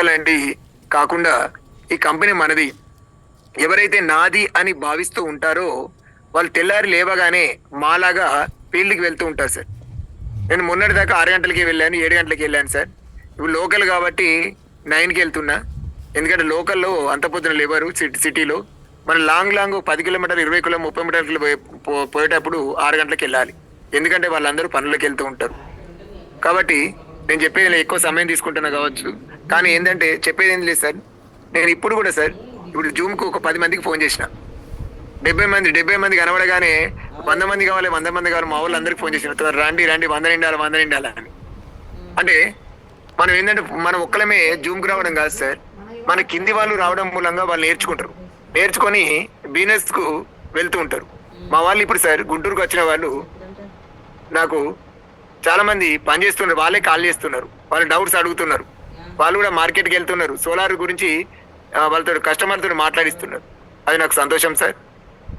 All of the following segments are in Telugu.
లాంటి కాకుండా ఈ కంపెనీ మనది. ఎవరైతే నాది అని భావిస్తూ ఉంటారో వాళ్ళు తెల్లారి లేవగానే మాలాగా ఫీల్డ్కి వెళ్తూ ఉంటారు సార్. నేను మొన్నటి దాకా 6 గంటలకి వెళ్ళాను, 7 గంటలకి వెళ్ళాను సార్. ఇప్పుడు లోకల్ కాబట్టి 9కి వెళ్తున్నా. ఎందుకంటే లోకల్లో అంత పొద్దున లేవరు సిటీలో. మన లాంగ్ 10 కిలోమీటర్లు, 20 కిలోమీటర్లు, 30 మీటర్లు పోయేటప్పుడు 6 గంటలకు వెళ్ళాలి. ఎందుకంటే వాళ్ళందరూ పనులకు వెళ్తూ ఉంటారు. కాబట్టి నేను చెప్పేది ఎక్కువ సమయం తీసుకుంటున్నా కావచ్చు, కానీ ఏంటంటే చెప్పేది ఏం లేదు సార్. నేను ఇప్పుడు కూడా సార్, ఇప్పుడు జూమ్కు ఒక 10 మందికి ఫోన్ చేసిన. 70 మంది కనబడగానే 100 మంది కావాలి, 100 మంది కావాలి, మా వాళ్ళు అందరికి ఫోన్ చేసిన, రండి 100 నిండాలి అని. అంటే మనం ఏంటంటే మనం ఒక్కలమే జూమ్కి రావడం కాదు సార్, మన కింది వాళ్ళు రావడం మూలంగా వాళ్ళు నేర్చుకొని బిజినెస్కు వెళ్తూ ఉంటారు. మా వాళ్ళు ఇప్పుడు సార్ గుంటూరుకు వచ్చిన వాళ్ళు నాకు చాలా మంది పని చేస్తున్నారు, వాళ్ళే కాల్ చేస్తున్నారు, వాళ్ళు డౌట్స్ అడుగుతున్నారు, వాళ్ళు కూడా మార్కెట్కి వెళ్తున్నారు, సోలార్ గురించి వాళ్ళతో కస్టమర్తో మాట్లాడిస్తున్నారు. అది నాకు సంతోషం సార్.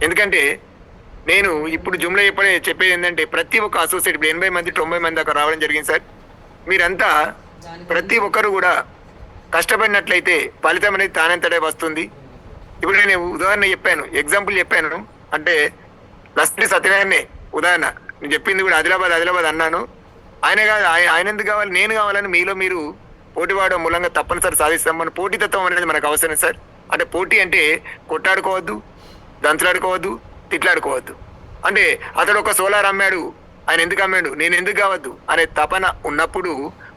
ఎందుకంటే నేను ఇప్పుడు జూమ్లో చెప్పేది ఏంటంటే ప్రతి ఒక్క అసోసియేట్ ఇప్పుడు 80 మంది 90 మంది దాకా రావడం జరిగింది సార్. మీరంతా ప్రతి ఒక్కరు కూడా కష్టపడినట్లయితే ఫలితం అనేది తానంతటే వస్తుంది. ఇప్పుడు నేను ఉదాహరణ చెప్పాను, ఎగ్జాంపుల్ చెప్పాను, అంటే లక్ష్మీ సత్యనారాయణనే ఉదాహరణ. నేను చెప్పింది కూడా ఆదిలాబాద్ అన్నాను. ఆయన కాదు, ఆయన ఎందుకు కావాలి, నేను కావాలని మీలో మీరు పోటీ పడడం మూలంగా తప్పనిసరి సాధిస్తాం. మన పోటీతత్వం అనేది మనకు అవసరం సార్. అంటే పోటీ అంటే కొట్టాడుకోవద్దు, దంచలాడుకోవద్దు, తిట్లాడుకోవద్దు. అంటే అతడు ఒక సోలార్ అమ్మాడు, ఆయన ఎందుకు అమ్మాడు, నేను ఎందుకు కావద్దు అనే తపన ఉన్నప్పుడు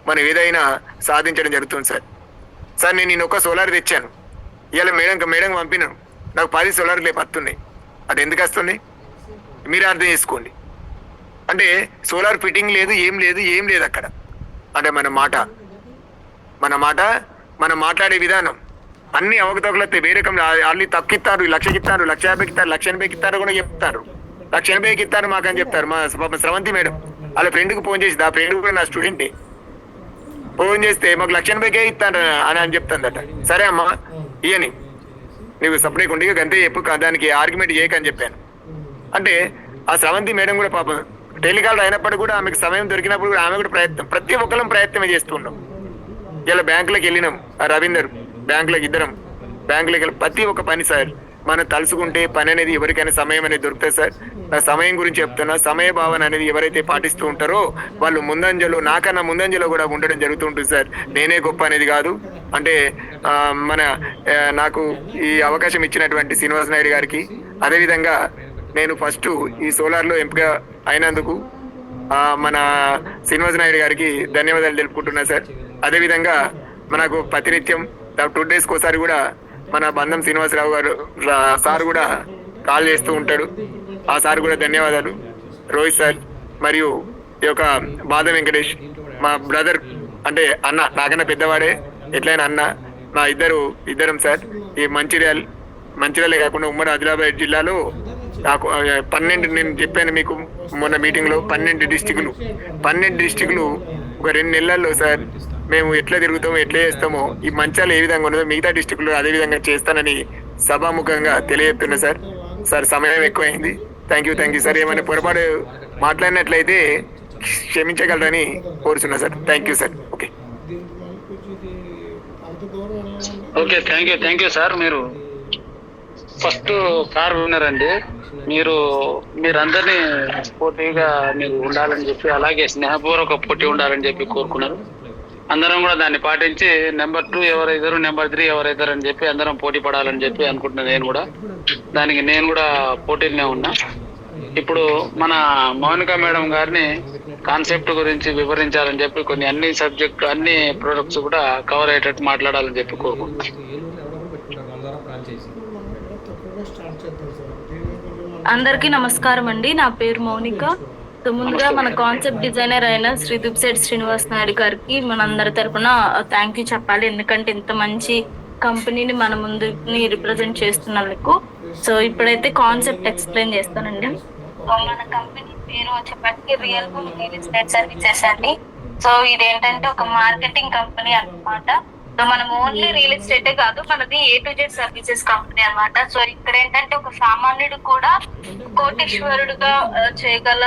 మనం ఏదైనా సాధించడం జరుగుతుంది సార్. సార్ నేను ఒక సోలార్ తెచ్చాను, ఇవాళ మేడం పంపినాను, నాకు 10 సోలార్ లేపు వస్తున్నాయి. అది ఎందుకు వస్తుంది మీరు అర్థం చేసుకోండి. అంటే సోలార్ ఫిట్టింగ్ లేదు, ఏం లేదు అక్కడ. అంటే మన మాట్లాడే విధానం అన్ని అవకతవకలైతే వేరే రకం. అన్ని తక్కువ 1,00,000కి ఇస్తారు, 1,50,000కి ఇస్తారు, 1,80,000కి ఇస్తారు కూడా చెప్తారు, 1,80,000కి ఇస్తారు మాకని చెప్తారు. మా స్రవంతి మేడం వాళ్ళ ఫ్రెండ్కి ఫోన్ చేసి, ఆ ఫ్రెండ్ కూడా నా స్టూడెంటే, ఫోన్ చేస్తే మాకు 1,80,000కే ఇస్తాను అని చెప్తుందట. సరే అమ్మా ఇయని నువ్వు సపరేట్ ఉండి గంతే చెప్పు, దానికి ఆర్గ్యుమెంట్ చేయకని చెప్పాను. అంటే ఆ స్రవంతి మేడం కూడా పాపం టెలికాల్ అయినప్పటికీ కూడా ఆమెకు సమయం దొరికినప్పుడు కూడా ఆమె కూడా ప్రతి ఒక్కరం ప్రయత్నమే చేస్తున్నాం. ఇలా బ్యాంకులకు వెళ్ళినాం, రవీందర్ బ్యాంకులకు ఇద్దరం బ్యాంకులకు వెళ్ళి ప్రతి ఒక్క పని సార్ మనం తలుసుకుంటే పని అనేది ఎవరికైనా సమయం అనేది దొరుకుతుంది సార్. నా సమయం గురించి చెప్తున్నా, సమయ భావన అనేది ఎవరైతే పాటిస్తూ ఉంటారో వాళ్ళు నాకన్నా ముందంజలో కూడా ఉండడం జరుగుతుంటుంది సార్. నేనే గొప్ప అనేది కాదు. అంటే నాకు ఈ అవకాశం ఇచ్చినటువంటి శ్రీనివాస్ నాయుడు గారికి, అదేవిధంగా నేను ఫస్ట్ ఈ సోలార్లో ఎంపిక అయినందుకు మన శ్రీనివాస్ నాయుడు గారికి ధన్యవాదాలు తెలుపుకుంటున్నా సార్. అదేవిధంగా మనకు ప్రతినిత్యం 2 డేస్కి ఒకసారి కూడా మన బంధం శ్రీనివాసరావు గారు సార్ కూడా కాల్ చేస్తూ ఉంటాడు. ఆ సార్ కూడా ధన్యవాదాలు. రోహిత్ సార్ మరియు ఈ యొక్క బాదం వెంకటేష్ మా బ్రదర్, అంటే అన్న, నాకన్నా పెద్దవాడే, ఎట్లయినా అన్న. మా ఇద్దరం సార్ ఈ మంచిర్యాలే కాకుండా ఉమ్మడి ఆదిలాబాద్ జిల్లాలో నాకు 12, నేను చెప్పాను మీకు మొన్న మీటింగ్లో, 12 డిస్టిక్లు ఒక 2 నెలల్లో సార్ మేము ఎట్లా తిరుగుతామో ఎట్లా చేస్తామో, ఈ మంచాలు ఏ విధంగా ఉన్నదో మిగతా డిస్టిక్లో అదే విధంగా చేస్తానని సభాముఖంగా తెలియజేస్తున్నా సార్. సమయం ఎక్కువైంది. Thank you sir. ఏమైనా పొరపాటు మాట్లాడినట్లయితే క్షమించగలరని కోరుతున్నా sir. Thank you sir. Okay thank you sir. మీరు ఫస్ట్ కార్ విన్నారండి. మీరందరినీ పోటీగా మీరు ఉండాలని చెప్పి, అలాగే స్నేహపూర్వక పోటీ ఉండాలని చెప్పి కోరుకున్నారు. అందరం కూడా దాన్ని పాటించి నెంబర్ 2 ఎవరైతారు, నెంబర్ 3 ఎవరైతారు అని చెప్పి అందరం పోటీ పడాలని చెప్పి అనుకుంటున్నాను. నేను కూడా పోటీలోనే ఉన్నా. ఇప్పుడు మన మౌనిక మేడం గారిని కాన్సెప్ట్ గురించి వివరించాలని చెప్పి, అన్ని ప్రొడక్ట్స్ కూడా కవర్ అయ్యేటట్టు మాట్లాడాలని చెప్పి కోరుకుంటున్నాను. అందరికీ నమస్కారం అండి. నా పేరు మౌనిక. ముందుగా మన కాన్సెప్ట్ డిజైనర్ అయిన శ్రీ దుబ్సెట్టి శ్రీనివాస్ నాయుడు గారికి మనందరి తరపున థ్యాంక్ యూ చెప్పాలి. ఎందుకంటే ఇంత మంచి కంపెనీని మన ముందుని రిప్రజెంట్ చేస్తున్నందుకు. సో ఇప్పుడైతే కాన్సెప్ట్ ఎక్స్ప్లెయిన్ చేస్తానండి. మన కంపెనీ పేరు వచ్చేప్పటికి రియల్ ఎస్టేట్ సర్వీసెస్ అండి. సో ఇదేంటంటే ఒక మార్కెటింగ్ కంపెనీ అన్నమాట. సో మనం ఓన్లీ రియల్ ఎస్టేటే కాదు, మనది A to Z services company అన్నమాట. సో ఇక్కడ ఏంటంటే ఒక సామాన్యుడు కూడా కోటీశ్వరుడుగా చేయగల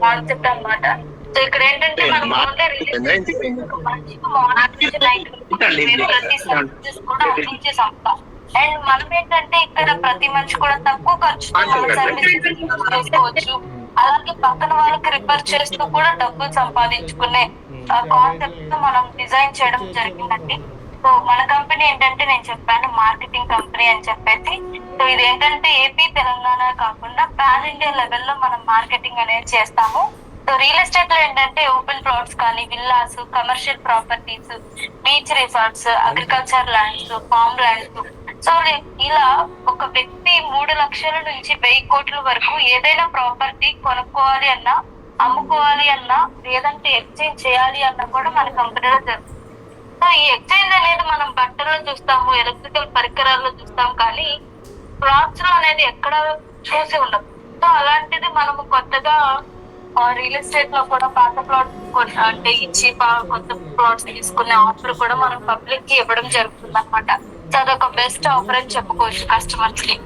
కాన్సెప్ట్ అన్నమాట. సో ఇక్కడ ఏంటంటే మనం ఓన్లీ మార్నింగ్ నుంచి నైట్ ప్రతి సర్వీసెస్ కూడా అందించే సంస్థ. అండ్ మనం ఏంటంటే ఇక్కడ ప్రతి మనిషి కూడా తక్కువ ఖర్చుతో మన సర్వీసెస్ చేసుకోవచ్చు. అలాగే పక్కన వాళ్ళకి రిఫర్ చేస్తూ కూడా డబ్బులు సంపాదించుకునే కాన్సెప్ట్ తో మనం డిజైన్ చేయడం జరిగిందండి. సో మన కంపెనీ ఏంటంటే నేను చెప్పాను మార్కెటింగ్ కంపెనీ అని చెప్పేసి. సో ఇదేంటంటే ఏపీ తెలంగాణ కాకుండా పాన్ ఇండియా లెవెల్లో మనం మార్కెటింగ్ అనేది చేస్తాము. సో రియల్ ఎస్టేట్ లో ఏంటంటే ఓపెన్ ప్లాట్స్ కానీ villas, commercial properties, beach resorts, agriculture lands, farm lands. So ఇలా ఒక వ్యక్తి 3 లక్షల నుంచి 1000 కోట్ల వరకు ఏదైనా ప్రాపర్టీ కొనుక్కోవాలి అన్నా, అమ్ముకోవాలి అన్నా, లేదంటే ఎక్స్చేంజ్ చేయాలి అన్నా కూడా మన కంపెనీలో జరుగుతుంది. సో ఈ ఎక్స్చేంజ్ అనేది మనం బట్టల్లో చూస్తాము, ఎలక్ట్రికల్ పరికరాల్లో చూస్తాం, కానీ ప్లాట్స్ లో అనేది ఎక్కడ చూసి ఉండదు. సో అలాంటిది మనము కొత్తగా రియల్ ఎస్టేట్ లో కూడా పాత ప్లాట్స్ అంటే ఇచ్చి కొత్త ప్లాట్స్ తీసుకునే ఆఫర్ కూడా మనం పబ్లిక్ కి ఇవ్వడం జరుగుతుంది అనమాట. సో అదొక బెస్ట్ ఆఫర్ అని చెప్పుకోవచ్చు కస్టమర్స్ కి.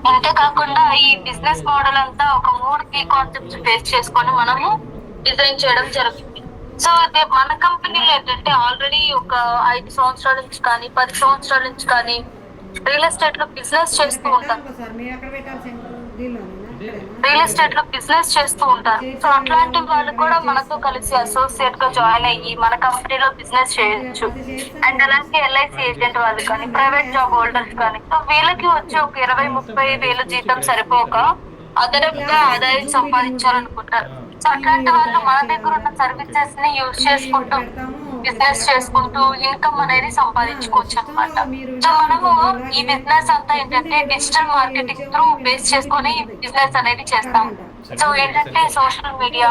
అంతేకాకుండా ఈ బిజినెస్ మోడల్ అంతా ఒక 3 కీ కాన్సెప్ట్స్ బేస్ చేసుకొని మనము డిజైన్ చేయడం జరుగుతుంది. సో మన కంపెనీలో ఏంటంటే ఆల్రెడీ ఒక 5 సంవత్సరాల నుంచి కానీ 10 సంవత్సరాల నుంచి కానీ రియల్ ఎస్టేట్ లో బిజినెస్ చేస్తూ ఉంటారు. సో అట్లాంటి వాళ్ళు కూడా మనతో కలిసి అసోసియేట్ గా జాయిన్ అయ్యి మన కంపెనీలో బిజినెస్ చేయొచ్చు. అండ్ అలాగే ఎల్ఐసి ఏజెంట్ వాళ్ళు కానీ, ప్రైవేట్ జాబ్ హోల్డర్స్ కానీ, సో వీళ్ళకి వచ్చి ఒక 20-30 వేలు జీతం సరిపోక అదనంగా ఆదాయం సంపాదించాలనుకుంటారు. సో అట్లాంటి వాళ్ళు మన దగ్గర ఉన్న సర్వీసెస్ ని యూజ్ చేసుకుంటూ బిజినెస్ చేసుకుంటూ ఇన్కమ్ అనేది సంపాదించుకోవచ్చు అనమాట. సో మనము ఈ బిజినెస్ అంతా ఏంటంటే డిజిటల్ మార్కెటింగ్ త్రూ బేస్ చేసుకొని బిజినెస్ అనేది చేస్తాము. సో ఏంటంటే social media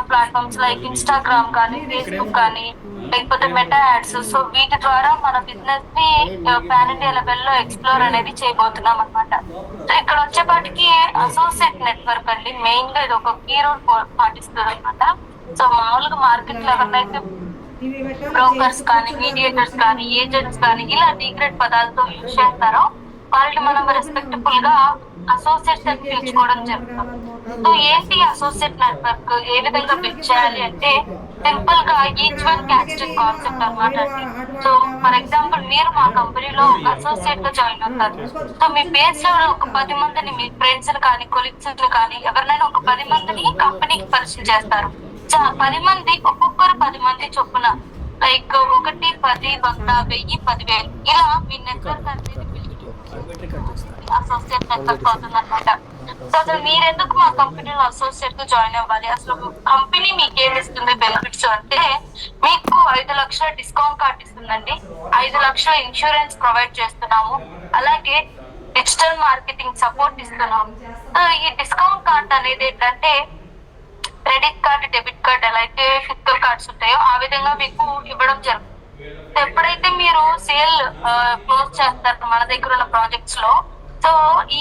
platforms like Instagram కానీ, ఫేస్బుక్ కానీ, లేకపోతే మెటా యాడ్స్, సో వీటి ద్వారా మన బిజినెస్ ని పాన్ ఇండియా లెవెల్ లో ఎక్స్ప్లోర్ అనేది చేయబోతున్నాం అనమాట. సో ఇక్కడ వచ్చేపాటికి అసోసియేట్ నెట్వర్క్ అండి మెయిన్ గా ఇది ఒక కీ రోల్ పాటిస్తుంది అనమాట. సో మామూలుగా మార్కెట్ లో ఎవరినైతే బ్రోకర్స్ కానీ, మీడియేటర్స్ కానీ, ఏజెంట్స్ కానీ ఇలా డీగ్రేడ్ పదాలతో యూజ్ చేస్తారో వాళ్ళని మనం రెస్పెక్టబుల్ గా అసోసియేట్స్ అని పిలుచుకోవడం జరుగుతుంది. సో ఏంటి అసోసియేట్ నెట్వర్క్, ఏ విధంగా బిల్డ్ చేయాలి అంటే సింపుల్ గా ఈచ్ వన్ క్యాస్టెడ్ కాన్సెప్ట్ అనమాట అండి. సో ఫర్ ఎగ్జాంపుల్ మీరు మా కంపెనీలో అసోసియేట్ గా జాయిన్ అవుతారు. సో మీ బేస్ లో ఒక 10 మందిని, మీ ఫ్రెండ్స్ కానీ, కొలీగ్స్ కానీ ఎవరినైనా ఒక 10 మందిని కంపెనీకి పరిచయం చేస్తారు. 10 మంది ఒక్కొక్కరు 10 మంది చొప్పున లైక్ 1, 10, 100, 1000, 10,000 ఇలా మీ నెట్వర్క్ అనేది అసోసియేట్ నెట్వర్క్ అవుతుంది అనమాట. సో అసలు మీరెందుకు మా కంపెనీలో అసోసియేట్ గా జాయిన్ అవ్వాలి, అసలు కంపెనీ మీకు ఏమి ఇస్తుంది బెనిఫిట్స్ అంటే మీకు 5 లక్షల డిస్కౌంట్ కార్డ్ ఇస్తుందండి, 5 లక్షల ఇన్సూరెన్స్ ప్రొవైడ్ చేస్తున్నాము, అలాగే డిజిటల్ మార్కెటింగ్ సపోర్ట్ ఇస్తున్నాము. ఈ డిస్కౌంట్ కార్డ్ అనేది ఏంటంటే క్రెడిట్ కార్డ్, డెబిట్ కార్డ్ ఎలా అయితే ఫిజికల్ కార్డ్స్ ఉంటాయో ఆ విధంగా మీకు ఇవ్వడం జరుగుతుంది. ఎప్పుడైతే మీరు సేల్ క్లోజ్ చేస్తారు మన దగ్గర ఉన్న ప్రాజెక్ట్స్ లో, సో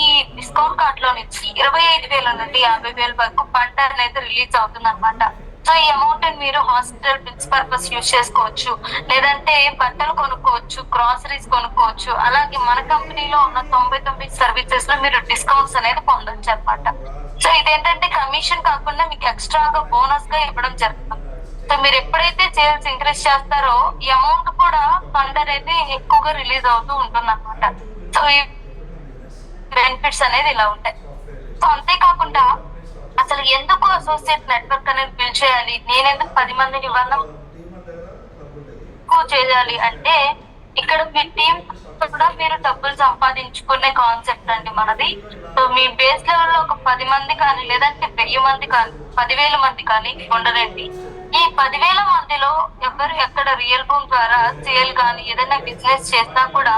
ఈ డిస్కౌంట్ కార్డ్ లో నుంచి 25,000 నుండి 50,000 వరకు ఫండ్ అనేది రిలీజ్ అవుతుంది అనమాట. సో ఈ అమౌంట్ మీరు హాస్పిటల్ బిల్స్ పర్పస్ యూజ్ చేసుకోవచ్చు, లేదంటే బట్టలు కొనుక్కోవచ్చు, గ్రాసరీస్ కొనుక్కోవచ్చు. అలాగే మన కంపెనీలో ఉన్న 99 సర్వీసెస్ లో మీరు డిస్కౌంట్స్ అనేది పొందొచ్చు అనమాట. సో ఇదేంటంటే కమిషన్ కాకుండా మీకు ఎక్స్ట్రాగా బోనస్ గా ఇవ్వడం జరుగుతుంది. సో మీరు ఎప్పుడైతే సేల్స్ ఇంక్రీజ్ చేస్తారో ఈ అమౌంట్ కూడా ఫండ్ అనేది ఎక్కువగా రిలీజ్ అవుతూ ఉంటుంది అనమాట. సో ఈ బెనిఫిట్స్ అనేది ఇలా ఉంటాయి. సో అంతేకాకుండా అసలు ఎందుకు అసోసియేట్ నెట్వర్క్ అనేది బిల్డ్ చేయాలి, నేనెందుకు 10 మందిని చేయాలి అంటే ఇక్కడ మీ టీం కూడా మీరు డబ్బులు సంపాదించుకునే కాన్సెప్ట్ అండి మనది. సో మీ బేస్ లెవెల్ లో ఒక 10 మంది కానీ, లేదంటే 1000 మంది కానీ, 10,000 మంది కానీ ఉండరండి. ఈ 10,000 మందిలో ఎవరు ఎక్కడ రియల్ భూమి ద్వారా సేల్ కానీ ఏదైనా బిజినెస్ చేసినా కూడా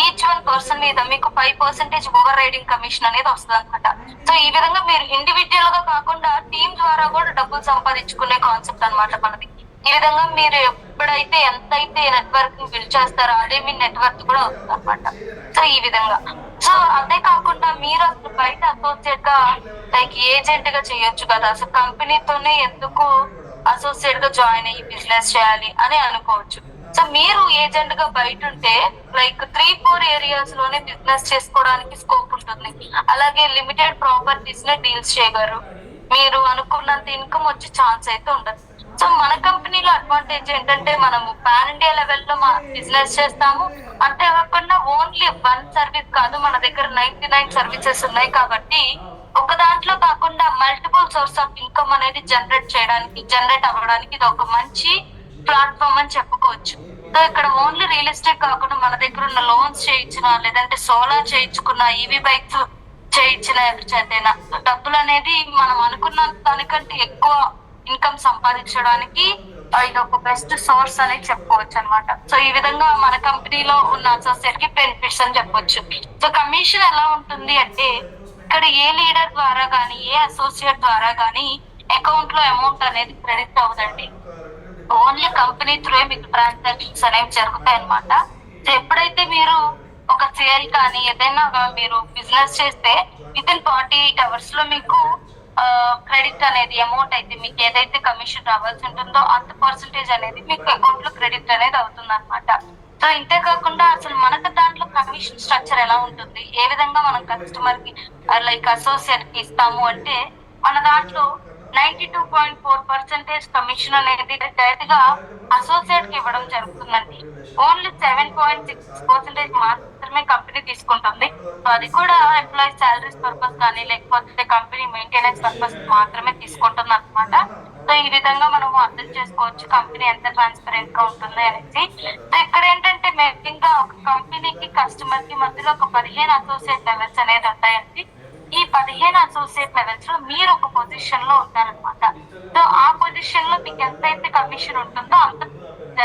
ఈచ్ వన్ పర్సన్ మీద మీకు 5% ఓవర్ రైడింగ్ కమిషన్ అనేది వస్తుంది అనమాట. సో ఈ విధంగా మీరు ఇండివిజువల్ గా కాకుండా టీమ్ ద్వారా కూడా డబ్బులు సంపాదించుకునే కాన్సెప్ట్ అనమాట మనది. ఈ విధంగా మీరు ఎప్పుడైతే ఎంతైతే నెట్వర్క్ బిల్డ్ చేస్తారో అదే మీ నెట్వర్క్ కూడా అవుతుంది అనమాట. సో ఈ విధంగా సో అంతేకాకుండా మీరు అసలు బయట అసోసియేట్ గా లైక్ ఏజెంట్ గా చేయొచ్చు కదా, అసలు కంపెనీతోనే ఎందుకు అసోసియేట్ గా జాయిన్ అయ్యి బిజినెస్ చేయాలి అని అనుకోవచ్చు. సో మీరు ఏజెంట్ గా బయట ఉంటే లైక్ 3-4 ఏరియాస్ లోనే బిజినెస్ చేసుకోవడానికి స్కోప్ ఉంటుంది. అలాగే లిమిటెడ్ ప్రాపర్టీస్ నే డీల్స్ చేయగలరు. మీరు అనుకున్నంత ఇన్కమ్ వచ్చే ఛాన్స్ అయితే ఉండదు. సో మన కంపెనీలో అడ్వాంటేజ్ ఏంటంటే మనము పాన్ ఇండియా లెవెల్లో మా బిజినెస్ చేస్తాము. అంతేకాకుండా ఓన్లీ వన్ సర్వీస్ కాదు, మన దగ్గర 99 సర్వీసెస్ ఉన్నాయి కాబట్టి ఒక దాంట్లో కాకుండా మల్టిపుల్ సోర్స్ ఆఫ్ ఇన్కమ్ అనేది జనరేట్ అవ్వడానికి ఇది ఒక మంచి ప్లాట్ఫామ్ అని చెప్పుకోవచ్చు. సో ఇక్కడ ఓన్లీ రియల్ ఎస్టేట్ కాకుండా మన దగ్గర ఉన్న లోన్స్ చేయించిన, లేదంటే సోలార్ చేయించుకున్న, ఈవీ బైక్స్ చేయించిన ఎవరిచేతైనా డబ్బులు అనేది మనం అనుకున్న దానికంటే ఎక్కువ ఇన్కమ్ సంపాదించడానికి ఇది ఒక బెస్ట్ సోర్స్ అనేది చెప్పుకోవచ్చు అనమాట. సో ఈ విధంగా మన కంపెనీలో ఉన్న అసోసియేట్ కి బెనిఫిట్స్ అని చెప్పొచ్చు. సో కమిషన్ ఎలా ఉంటుంది అంటే ఇక్కడ ఏ లీడర్ ద్వారా గానీ, ఏ అసోసియేట్ ద్వారా గానీ అకౌంట్ లో అమౌంట్ అనేది క్రెడిట్ అవ్వదండి. ఓన్లీ కంపెనీ త్రూ మీకు ట్రాన్సాక్షన్స్ అనేవి జరుగుతాయి అనమాట. సో ఎప్పుడైతే మీరు ఒక సేల్ కానీ ఏదైనా మీరు బిజినెస్ చేస్తే విత్ ఇన్ 48 hours లో మీకు క్రెడిట్ అనేది అమౌంట్ అయితే మీకు ఏదైతే కమిషన్ రావాల్సి ఉంటుందో అంత పర్సంటేజ్ అనేది మీకు అకౌంట్ లో క్రెడిట్ అనేది అవుతుంది అనమాట. సో ఇంతే కాకుండా అసలు మనకు దాంట్లో కమిషన్ స్ట్రక్చర్ ఎలా ఉంటుంది, ఏ విధంగా మనం కస్టమర్ కి లైక్ అసోసియేట్ కి ఇస్తాము అంటే మన దాంట్లో 92.4% కమిషన్ అనేది డైరెక్ట్ గా అసోసియేట్ కి ఇవ్వడం జరుగుతుందండి. ఓన్లీ 7.6% మాత్రమే కంపెనీ తీసుకుంటుంది. సో అది కూడా ఎంప్లాయీ సాలరీస్ పర్పస్ కానీ లేకపోతే కంపెనీ మెయింటెనెన్స్ పర్పస్ మాత్రమే తీసుకుంటుంది అనమాట. సో ఈ విధంగా మనము అర్థం చేసుకోవచ్చు కంపెనీ ఎంత ట్రాన్స్పరెంట్ గా ఉంటుంది అనేసి. సో ఇక్కడ ఏంటంటే మెయిన్ గా ఒక కంపెనీకి కస్టమర్ కి మధ్యలో ఒక 15 అసోసియేట్ లెవెల్స్ అనేది ఉంటాయండి. ఈ 15 అసోసియేట్ లెవెల్స్ లో మీరు ఒక పొజిషన్ లో ఉంటారనమాట. సో ఆ పొజిషన్ లో మీకు ఎంతైతే కమిషన్ ఉంటుందో అంత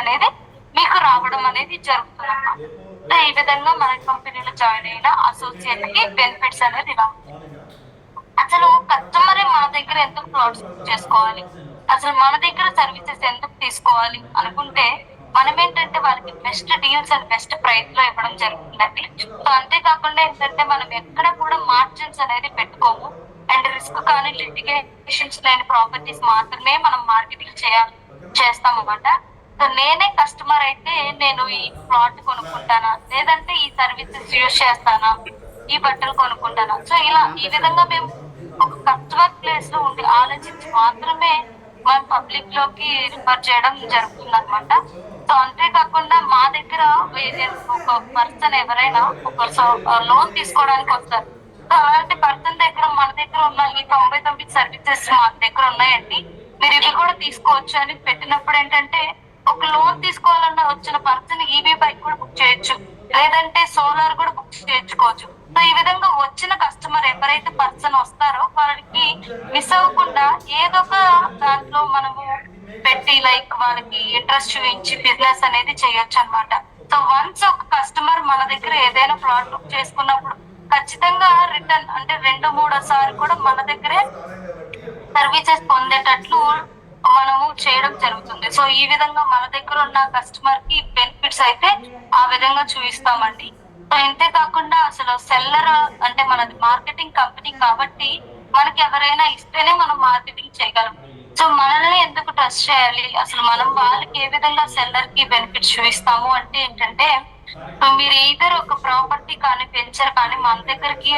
అనేది మీకు రావడం అనేది జరుగుతుంది అన్నమాట. సో ఈ విధంగా మన కంపెనీలో జాయిన్ అయిన అసోసియేట్ కి బెనిఫిట్స్ అనేది ఇలా ఉంటుంది. అసలు కస్టమరే మన దగ్గర ఎందుకు ప్లాట్స్ చేసుకోవాలి, అసలు మన దగ్గర సర్వీసెస్ ఎందుకు తీసుకోవాలి అనుకుంటే మనం ఏంటంటే వాళ్ళకి best deals and best price లో ఇవ్వడం జరుగుతుందండి. సో అంతేకాకుండా ఏంటంటే మనం ఎక్కడ కూడా మార్జిన్స్ అనేది పెట్టుకోము అండ్ రిస్క్ కానీ లిటిగేషన్స్ లేని ప్రాపర్టీస్ మాత్రమే మనం మార్కెటింగ్ చేస్తాం అన్నమాట. సో నేనే కస్టమర్ అయితే నేను ఈ ప్లాట్ కొనుక్కుంటానా, లేదంటే ఈ సర్వీసెస్ యూజ్ చేస్తానా, ఈ బట్టలు కొనుక్కుంటానా. సో ఇలా ఈ విధంగా మేము ఒక కస్టమర్ ప్లేస్ లో ఉండి ఆలోచించి మాత్రమే మనం పబ్లిక్ లోకి రిఫర్ చేయడం జరుగుతుంది అనమాట. సో అంతేకాకుండా మా దగ్గర ఒక పర్సన్ ఎవరైనా ఒక లోన్ తీసుకోవడానికి వస్తారు. సో అలాంటి పర్సన్ దగ్గర మన దగ్గర ఉన్న ఈ 99 సర్వీసెస్ మా దగ్గర ఉన్నాయండి, మీరు ఇవి కూడా తీసుకోవచ్చు అని పెట్టినప్పుడు ఏంటంటే ఒక లోన్ తీసుకోవాలన్న వచ్చిన పర్సన్ ఈవీ బైక్ కూడా బుక్ చేయొచ్చు, లేదంటే సోలార్ కూడా బుక్ చేయించుకోవచ్చు. సో ఈ విధంగా వచ్చిన కస్టమర్ ఎవరైతే పర్సన్ వస్తారో వాళ్ళకి మిస్ అవ్వకుండా ఏదో ఒక దాంట్లో మనము పెట్టి లైక్ వాళ్ళకి ఇంట్రెస్ట్ చూపించి బిజినెస్ అనేది చేయొచ్చు అనమాట. సో వన్స్ ఒక కస్టమర్ మన దగ్గర ఏదైనా ప్లాట్ బుక్ చేసుకున్నప్పుడు ఖచ్చితంగా రిటర్న్ అంటే 2-3 సార్లు కూడా మన దగ్గరే సర్వీసెస్ పొందేటట్లు మనము చేయడం జరుగుతుంది. సో ఈ విధంగా మన దగ్గర ఉన్న కస్టమర్ కి బెనిఫిట్స్ అయితే ఆ విధంగా చూపిస్తామండి. సో ఇంతే కాకుండా అసలు సెల్లర్ అంటే మనది మార్కెటింగ్ కంపెనీ కాబట్టి మనకి ఎవరైనా ఇస్తేనే మనం మార్కెటింగ్ చేయగలం. సో మనల్ని ఎందుకు ట్రస్ట్ చేయాలి, అసలు మనం వాళ్ళకి ఏ విధంగా సెల్లర్ కి బెనిఫిట్స్ చూపిస్తాము అంటే ఏంటంటే మీరు ఏదర్ ఒక ప్రాపర్టీ కానీ వెంచర్ కానీ మన దగ్గరికి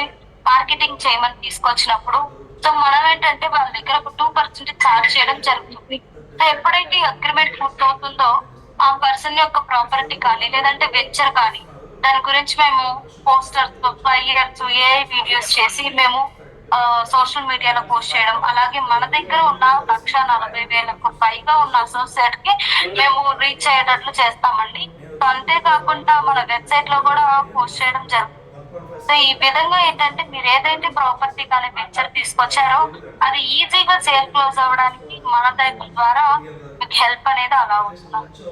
మార్కెటింగ్ చేయమని తీసుకొచ్చినప్పుడు సో మనం ఏంటంటే వాళ్ళ దగ్గర ఒక 2% ఛార్జ్ చేయడం జరుగుతుంది. సో ఎప్పుడైతే అగ్రిమెంట్ పూర్తి అవుతుందో ఆ పర్సన్ యొక్క ప్రాపర్టీ కానీ లేదంటే వెంచర్ కానీ దాని గురించి మేము పోస్టర్స్, ఫ్లైయర్స్, ఏఐ వీడియోస్ చేసి మేము సోషల్ మీడియాలో పోస్ట్ చేయడం, అలాగే మన దగ్గర ఉన్న 1,40,000కు పైగా ఉన్న అసోసియేట్ కి మేము రీచ్ అయ్యేటట్లు చేస్తామండి. సో అంతేకాకుండా మన వెబ్సైట్ లో కూడా పోస్ట్ చేయడం జరుగుతుంది. సో ఈ విధంగా ఏంటంటే మీరు ఏదైతే ప్రాపర్టీ కానీ వెంచర్ తీసుకొచ్చారో అది ఈజీగా సేల్ క్లోజ్ అవ్వడానికి మన దగ్గర ద్వారా మీకు హెల్ప్ అనేది అలా అవుతుంది.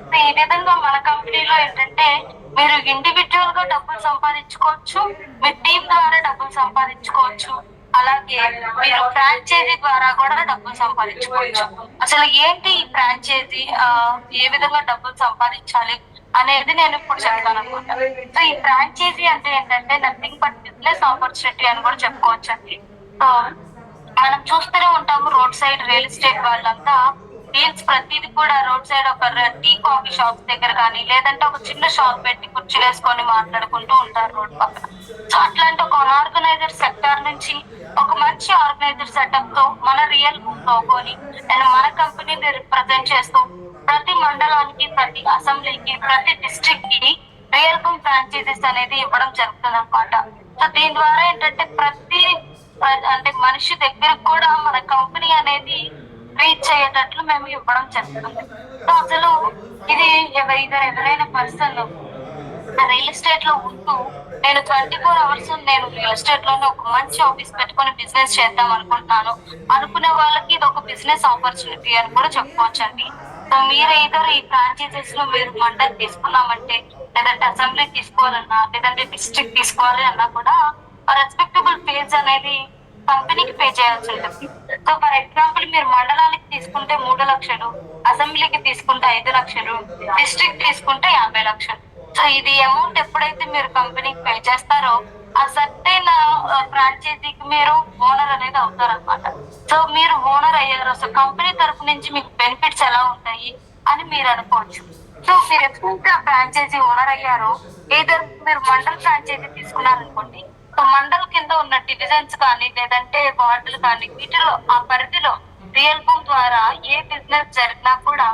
సో ఈ విధంగా మన కంపెనీలో ఏంటంటే మీరు ఇండివిజువల్ గా డబ్బులు సంపాదించుకోవచ్చు, మీ టీం ద్వారా డబ్బులు సంపాదించుకోవచ్చు, అలాగే మీరు ఫ్రాంచైజీ ద్వారా కూడా డబ్బులు సంపాదించుకోవచ్చు. అసలు ఏంటి ఈ ఫ్రాంచైజీ, ఏ విధంగా డబ్బులు సంపాదించాలి అనేది నేను ఇప్పుడు చెప్తాను అనమాట. సో ఈ ఫ్రాంచైజీ అంటే ఏంటంటే నథింగ్ బట్ బిజినెస్ ఆపర్చునిటీ అని కూడా చెప్పుకోవచ్చు అండి. సో మనం చూస్తూనే ఉంటాము రోడ్ సైడ్ రియల్ ఎస్టేట్ వాళ్ళంతా డీల్స్ ప్రతిది కూడా రోడ్ సైడ్ ఒక టీ కాఫీ షాప్స్ దగ్గర కానీ లేదంటే ఒక చిన్న షాప్ పెట్టి కుర్చీలు వేసుకొని మాట్లాడుకుంటూ ఉంటారు రోడ్ పక్కన. సో అట్లాంటి ఒక అన్ఆర్గనైజర్ సెక్టార్ నుంచి ఒక మంచి ఆర్గనైజర్ సెటప్ తో మన రియల్ లోగోని అండ్ మన కంపెనీని రిప్రజెంట్ చేస్తూ ప్రతి మండలానికి, ప్రతి అసెంబ్లీకి, ప్రతి డిస్ట్రిక్ట్ కి రియల్ బూమ్ ఫ్రాంచైజీస్ అనేది ఇవ్వడం జరుగుతుంది అనమాట. సో దీని ద్వారా ఏంటంటే అంటే మనిషి దగ్గరకు కూడా మన కంపెనీ అనేది రీచ్ అయ్యేటట్లు మేము ఇవ్వడం జరుగుతుంది. సో అసలు ఇది ఎవరైనా పర్సన్ రియల్ ఎస్టేట్ లో ఉంటూ నేను 24 hours నేను రియల్ ఎస్టేట్ లోనే ఒక మంచి ఆఫీస్ పెట్టుకొని బిజినెస్ చేద్దాం అనుకుంటున్నాను అనుకునే వాళ్ళకి ఇది ఒక బిజినెస్ ఆపర్చునిటీ అని కూడా చెప్పుకోవచ్చండి. సో మీరు ఏదో ఈ ఫ్రాంచైజీస్ లో మీరు మండలి తీసుకున్నామంటే, లేదంటే అసెంబ్లీ తీసుకోవాలన్నా, లేదంటే డిస్ట్రిక్ట్ తీసుకోవాలి అన్నా కూడా రెస్పెక్టబుల్ ఫీజ్ అనేది కంపెనీకి పే చేయాల్సి ఉంటుంది. సో ఫర్ ఎగ్జాంపుల్ మీరు మండలానికి తీసుకుంటే 3 లక్షలు, అసెంబ్లీకి తీసుకుంటే 5 లక్షలు, డిస్ట్రిక్ట్ తీసుకుంటే 50 లక్షలు. సో ఇది అమౌంట్ ఎప్పుడైతే మీరు కంపెనీకి పే చేస్తారో ఆ సర్టైన్ ఫ్రాంచైజీకి మీరు ఓనర్ అనేది అవుతారనమాట. సో మీరు ఓనర్ అయ్యారు, సో కంపెనీ తరఫు నుంచి మీకు బెనిఫిట్స్ ఎలా ఉంటాయి అని మీరు అనుకోవచ్చు. సో మీరు ఎప్పుడైతే ఆ ఫ్రాంచైజీ ఓనర్ అయ్యారో, ఏదైనా మీరు మండల్ ఫ్రాంచైజీ తీసుకున్నారనుకోండి, సో మండల్ కింద ఉన్న డివిజన్స్ కానీ, లేదంటే వార్డులు కానీ, వీటిలో ఆ పరిధిలో రియల్ బూమ్ ద్వారా ఏ బిజినెస్ జరిగినా కూడా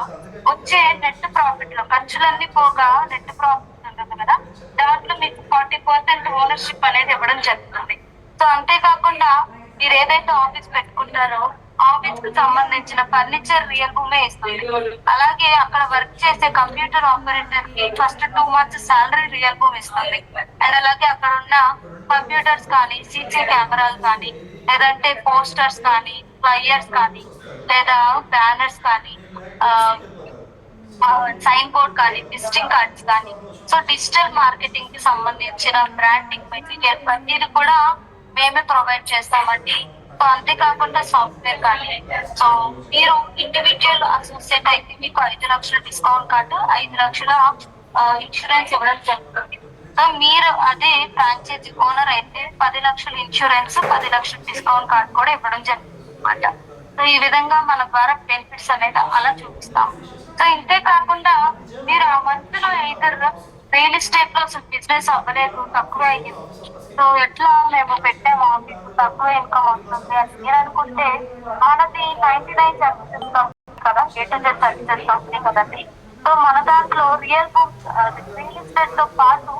వచ్చే నెట్ ప్రాఫిట్ లో ఖర్చులన్నీ పోగా నెట్ ప్రాఫిట్ ఉంటుంది కదా, దాంట్లో మీకు 40% ఓనర్షిప్ అనేది ఇవ్వడం జరుగుతుంది. సో అంతేకాకుండా మీరు ఏదైతే ఆఫీస్ పెట్టుకుంటారో ఆఫీస్ కు సంబంధించిన ఫర్నిచర్ రియల్ బూమే ఇస్తుంది. అలాగే అక్కడ వర్క్ చేసే కంప్యూటర్ ఆపరేటర్ కి first 2 months salary real boom ఇస్తుంది. అండ్ అలాగే అక్కడ ఉన్న కంప్యూటర్స్ కానీ, సీసీ కెమెరాలు కానీ, లేదంటే పోస్టర్స్ కానీ, ఫ్లైయర్స్ కానీ, లేదా బ్యానర్స్ కానీ, సైన్ బోర్డ్ కానీ, విజిటింగ్ కార్డ్స్ కానీ, సో డిజిటల్ మార్కెటింగ్ కి సంబంధించిన బ్రాండింగ్ మెటీరియల్ ప్రతిది కూడా మేమే ప్రొవైడ్ చేస్తామండి. సో అంతేకాకుండా సాఫ్ట్వేర్ కానీ, సో మీరు ఇండివిజువల్ అసోసియేట్ అయితే మీకు 5 లక్షల డిస్కౌంట్ కార్డు, 5 లక్షల ఇన్సూరెన్స్ ఇవ్వడం జరుగుతుంది. సో మీరు అదే ఫ్రాంచైజీ ఓనర్ అయితే 10 లక్షల ఇన్సూరెన్స్, 10 లక్షల డిస్కౌంట్ కార్డు కూడా ఇవ్వడం జరుగుతుంది అనమాట. సో ఈ విధంగా మన ద్వారా బెనిఫిట్స్ అనేది అలా చూపిస్తాం. సో ఇంతే కాకుండా మీరు ఆ మంత్లో ఇతర రియల్ ఎస్టేట్ లో బిజినెస్ అవ్వలేదు, తక్కువ అయ్యింది, సో ఎట్లా మేము పెట్టాము ఆఫీస్ తక్కువ ఇన్కమ్ వస్తుంది అని మీరు అనుకుంటే, మనది 99 సర్వీసెస్ కంపెనీ కదా, A2Z సర్వీసెస్ కంపెనీ కదండి. సో మన దాంట్లో రియల్ ఎస్టేట్ తో పాటు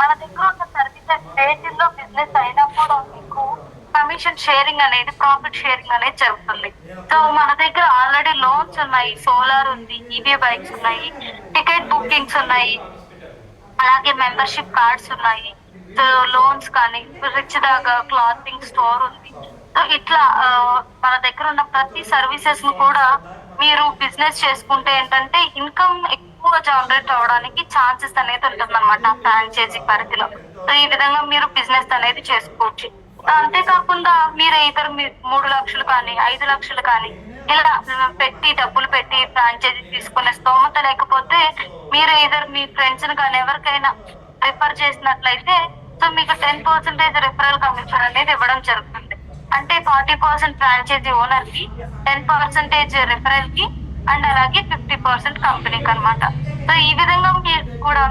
మన దగ్గర ఉన్న సర్వీసెస్ రేటిల్లో బిజినెస్ అయినప్పుడు మీకు కమిషన్ షేరింగ్ అనేది, ప్రాఫిట్ షేరింగ్ అనేది జరుగుతుంది. సో మన దగ్గర ఆల్రెడీ లోన్స్ ఉన్నాయి, సోలార్ ఉంది, ఈవీ బైక్స్ ఉన్నాయి, టికెట్ బుకింగ్స్ ఉన్నాయి, అలాగే మెంబర్షిప్ కార్డ్స్ ఉన్నాయి, సో లోన్స్ కానీ, రిచ్ దాకా క్లాతింగ్ స్టోర్ ఉంది. సో ఇట్లా మన దగ్గర ఉన్న ప్రతి సర్వీసెస్ ను కూడా మీరు బిజినెస్ చేసుకుంటే ఏంటంటే ఇన్కమ్ ఎక్కువ జనరేట్ అవడానికి ఛాన్సెస్ అనేది ఉంటుందన్నమాట ఫ్రాంచైజీ పరిధిలో. సో ఈ విధంగా మీరు బిజినెస్ అనేది చేసుకోవచ్చు. అంతేకాకుండా మీరు ఇతర 3 లక్షలు కానీ, 5 లక్షలు కానీ ఇలా పెట్టి డబ్బులు పెట్టి ఫ్రాంచైజీ తీసుకునే స్తోమత లేకపోతే మీరు మీ ఫ్రెండ్స్ కానీ ఎవరికైనా రిఫర్ చేసినట్లయితే సో మీకు 10% రిఫరల్ కమిషన్ అనేది ఇవ్వడం జరుగుతుంది. అంటే 40% ఫ్రాంచైజీ ఓనర్ కి, 10% రిఫరల్ కి, అండ్ అలాగే 50% కంపెనీకి అనమాట. సో ఈ విధంగా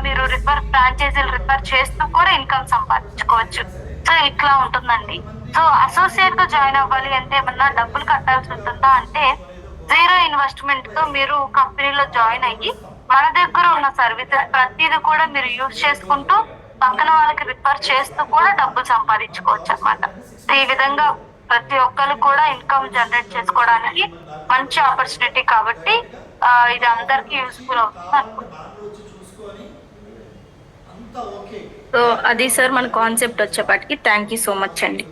మీరు ఫ్రాంచైజీలు రిఫర్ చేస్తూ కూడా ఇన్కమ్ సంపాదించుకోవచ్చు. సో ఇట్లా ఉంటుందండి. సో అసోసియేట్ గా జాయిన్ అవ్వాలి అంటే ఏమన్నా డబ్బులు కట్టాల్సి ఉంటుందా అంటే, 0 ఇన్వెస్ట్మెంట్ తో మీరు కంపెనీలో జాయిన్ అయ్యి మన దగ్గర ఉన్న సర్వీసెస్ ప్రతిదీ కూడా మీరు యూజ్ చేసుకుంటూ పక్కన వాళ్ళకి రిఫర్ చేస్తూ కూడా డబ్బులు సంపాదించుకోవచ్చు అనమాట. ఈ విధంగా ప్రతి ఒక్కరు కూడా ఇన్కమ్ జనరేట్ చేసుకోవడానికి మంచి ఆపర్చునిటీ కాబట్టి ఇది అందరికి యూస్ఫుల్ అవుతుంది అనుకుంటున్నాను. సో అది సార్ మన కాన్సెప్ట్ వచ్చేపాటికి. థ్యాంక్ యూ సో మచ్ అండి.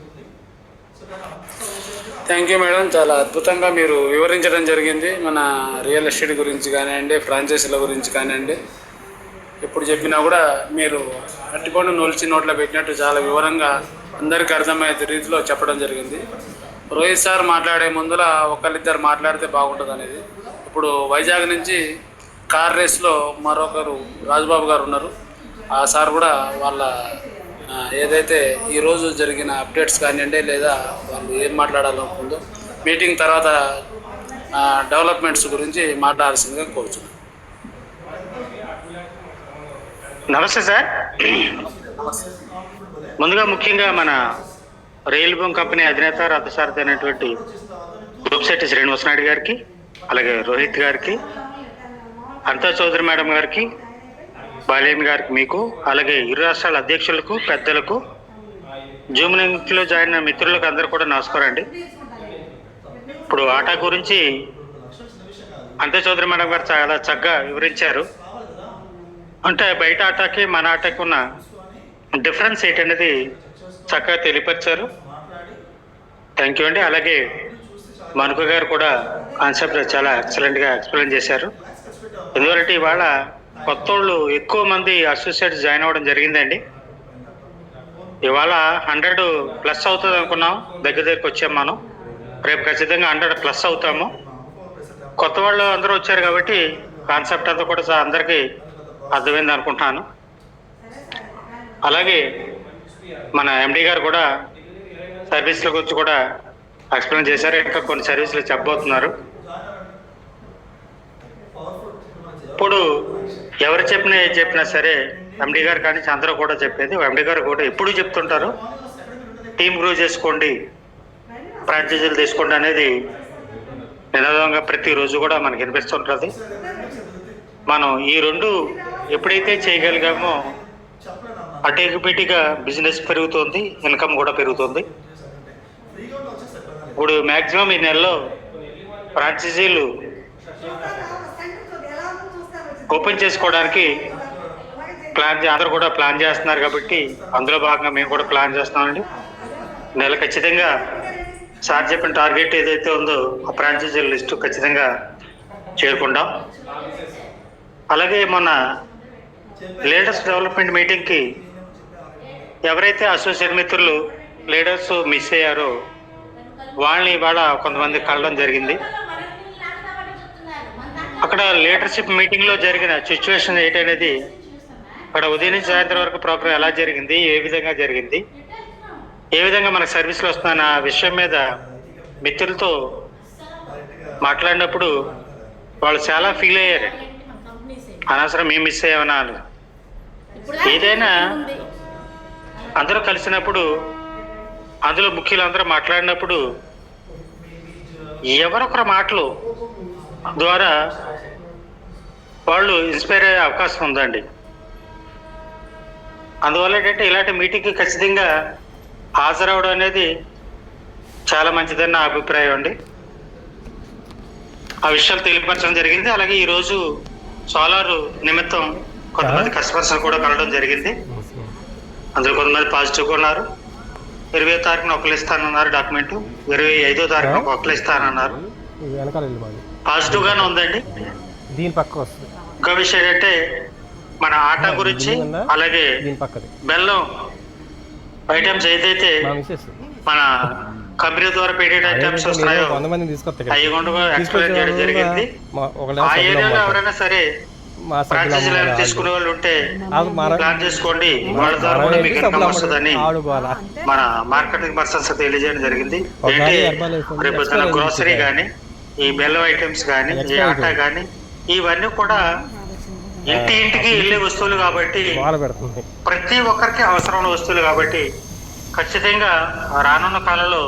థ్యాంక్ యూ మేడం, చాలా అద్భుతంగా మీరు వివరించడం జరిగింది. మన రియల్ ఎస్టేట్ గురించి కానివ్వండి, ఫ్రాంచైజీల గురించి కానివ్వండి, ఎప్పుడు చెప్పినా కూడా మీరు అట్టిపండు నొలిచి నోట్లో పెట్టినట్టు చాలా వివరంగా అందరికీ అర్థమయ్యే రీతిలో చెప్పడం జరిగింది. రోహిత్ సార్ మాట్లాడే ముందుల ఒకళ్ళిద్దరు మాట్లాడితే బాగుంటుంది అనేది. ఇప్పుడు వైజాగ్ నుంచి కార్ రేస్లో మరొకరు రాజుబాబు గారు ఉన్నారు. ఆ సార్ కూడా వాళ్ళ ఏదైతే ఈరోజు జరిగిన అప్డేట్స్ కానివ్వండి, లేదా వాళ్ళు ఏం మాట్లాడాలనుకుందో మీటింగ్ తర్వాత డెవలప్మెంట్స్ గురించి మాట్లాడాల్సిందిగా కోరుచున్నాను. నమస్తే సార్. ముందుగా ముఖ్యంగా మన రైల్ బూమ్ కంపెనీ అధినేత రథసారథి అయినటువంటి దుప్పిశెట్టి శ్రీనివాస్ నాయుడు గారికి, అలాగే రోహిత్ గారికి, అంతా చౌదరి మేడం గారికి, బాలేమి గారికి, మీకు, అలాగే ఇరు రాష్ట్రాల అధ్యక్షులకు, పెద్దలకు, జూమ్ లింక్లో జాయిన్ అయిన మిత్రులకు అందరూ కూడా నమస్కారం అండి. ఇప్పుడు ఆటా గురించి అంతే చౌదరి మేడం గారు చాలా చక్కగా వివరించారు. అంటే బయట ఆటకి మన ఆటకి ఉన్న డిఫరెన్స్ ఏంటనేది చక్కగా తెలియపరిచారు. థ్యాంక్ యూ అండి. అలాగే మనుక గారు కూడా కాన్సెప్ట్ చాలా ఎక్సలెంట్గా ఎక్స్ప్లెయిన్ చేశారు. ఎందుకంటే ఇవాళ కొత్త వాళ్ళు ఎక్కువ మంది అసోసియేట్స్ జాయిన్ అవ్వడం జరిగిందండి. ఇవాళ 100+ అవుతుంది అనుకున్నాం, దగ్గరికి వచ్చాం మనం. రేపు ఖచ్చితంగా 100+ అవుతాము. కొత్త వాళ్ళు అందరూ వచ్చారు కాబట్టి కాన్సెప్ట్ అంతా కూడా అందరికీ అర్థమైంది అనుకుంటున్నాను. అలాగే మన ఎండి గారు కూడా సర్వీసుల గురించి కూడా ఎక్స్ప్లెయిన్ చేశారు. ఇంకా కొన్ని సర్వీసులు చెప్పబోతున్నారు. ఇప్పుడు ఎవరు చెప్పినా సరే ఎండి గారు కానీ అందరూ కూడా చెప్పేది, ఎండి గారు కూడా ఎప్పుడూ చెప్తుంటారు, టీమ్ గ్రో చేసుకోండి, ఫ్రాంచైజీలు తీసుకోండి అనేది నినాదంగా ప్రతిరోజు కూడా మనకి వినిపిస్తుంటుంది. మనం ఈ రెండు ఎప్పుడైతే చేయగలిగామో ఆటోమేటిక్గా బిజినెస్ పెరుగుతుంది, ఇన్కమ్ కూడా పెరుగుతుంది. ఇప్పుడు మ్యాక్సిమం ఈ నెలలో ఫ్రాంచైజీలు ఓపెన్ చేసుకోవడానికి అందరూ కూడా ప్లాన్ చేస్తున్నారు కాబట్టి అందులో భాగంగా మేము కూడా ప్లాన్ చేస్తున్నామండి. నెల ఖచ్చితంగా సార్ చెప్పిన టార్గెట్ ఏదైతే ఉందో ఆ ఫ్రాంచైజీల లిస్టు ఖచ్చితంగా చేరుకుంటాం. అలాగే మొన్న లీడర్స్ డెవలప్మెంట్ మీటింగ్కి ఎవరైతే అసోసియేట్ మిత్రులు లీడర్స్ మిస్ అయ్యారో వాళ్ళని ఇవాళ కొంతమంది కలవడం జరిగింది. అక్కడ లీడర్షిప్ మీటింగ్లో జరిగిన సిచ్యువేషన్ ఏంటనేది, అక్కడ ఉదయం నుంచి సాయంత్రం వరకు ప్రోగ్రాం ఎలా జరిగింది, ఏ విధంగా జరిగింది, ఏ విధంగా మనకు సర్వీసులు వస్తున్న విషయం మీద మిత్రులతో మాట్లాడినప్పుడు వాళ్ళు చాలా ఫీల్ అయ్యారు. అనవసరం మేము మిస్ అయ్యామన్నా. ఏదైనా అందరూ కలిసినప్పుడు, అందులో ముఖ్యులు అందరూ మాట్లాడినప్పుడు ఎవరొకరి మాటలు ద్వారా వాళ్ళు ఇన్స్పైర్ అయ్యే అవకాశం ఉందండి. అందువల్ల ఏంటంటే ఇలాంటి మీటింగ్కి ఖచ్చితంగా హాజరవడం అనేది చాలా మంచిదని నా అభిప్రాయం అండి. ఆ విషయాలు తెలియపరచడం జరిగింది. అలాగే ఈరోజు సోలార్ నిమిత్తం కొంతమంది కస్టమర్స్ కూడా కలవడం జరిగింది. అందులో కొంతమంది పాజిటివ్గా ఉన్నారు. 20వ తారీఖున ఒకళ్ళు ఇస్తానన్నారు డాక్యుమెంట్, 25వ తారీఖున ఒకళ్ళు ఇస్తానన్నారు. పాజిటివ్గానే ఉందండి. దీని పక్క వస్తుంది. ఇంకో విషయం ఏంటంటే మన ఆటా గురించి, అలాగే బెల్లం ఐటమ్స్ ఏదైతే మన కంపెనీ ద్వారా పెట్టే ఐటమ్స్ వస్తున్నాయో అవి కూడా ఎక్స్ప్లెయిన్ చేయడం జరిగింది. ఆ ఏరియాలో ఎవరైనా సరే ఫ్రాంచైజీలు తీసుకునే వాళ్ళు ఉంటే ప్లాన్ చేసుకోండి, వాళ్ళ ద్వారా కూడా మీకు ఇన్కమ్ వస్తుందని మన మార్కెటింగ్ పర్సన్స్ తెలియజేయడం జరిగింది. ఏంటి రేపు గ్రోసరీ కానీ, ఈ బెల్లం ఐటమ్స్ కానీ, ఈ ఆటా కానీ, ఇవన్నీ కూడా ఇంటికి వెళ్ళే వస్తువులు కాబట్టి, ప్రతి ఒక్కరికి అవసరమైన వస్తువులు కాబట్టి ఖచ్చితంగా రానున్న కాలంలో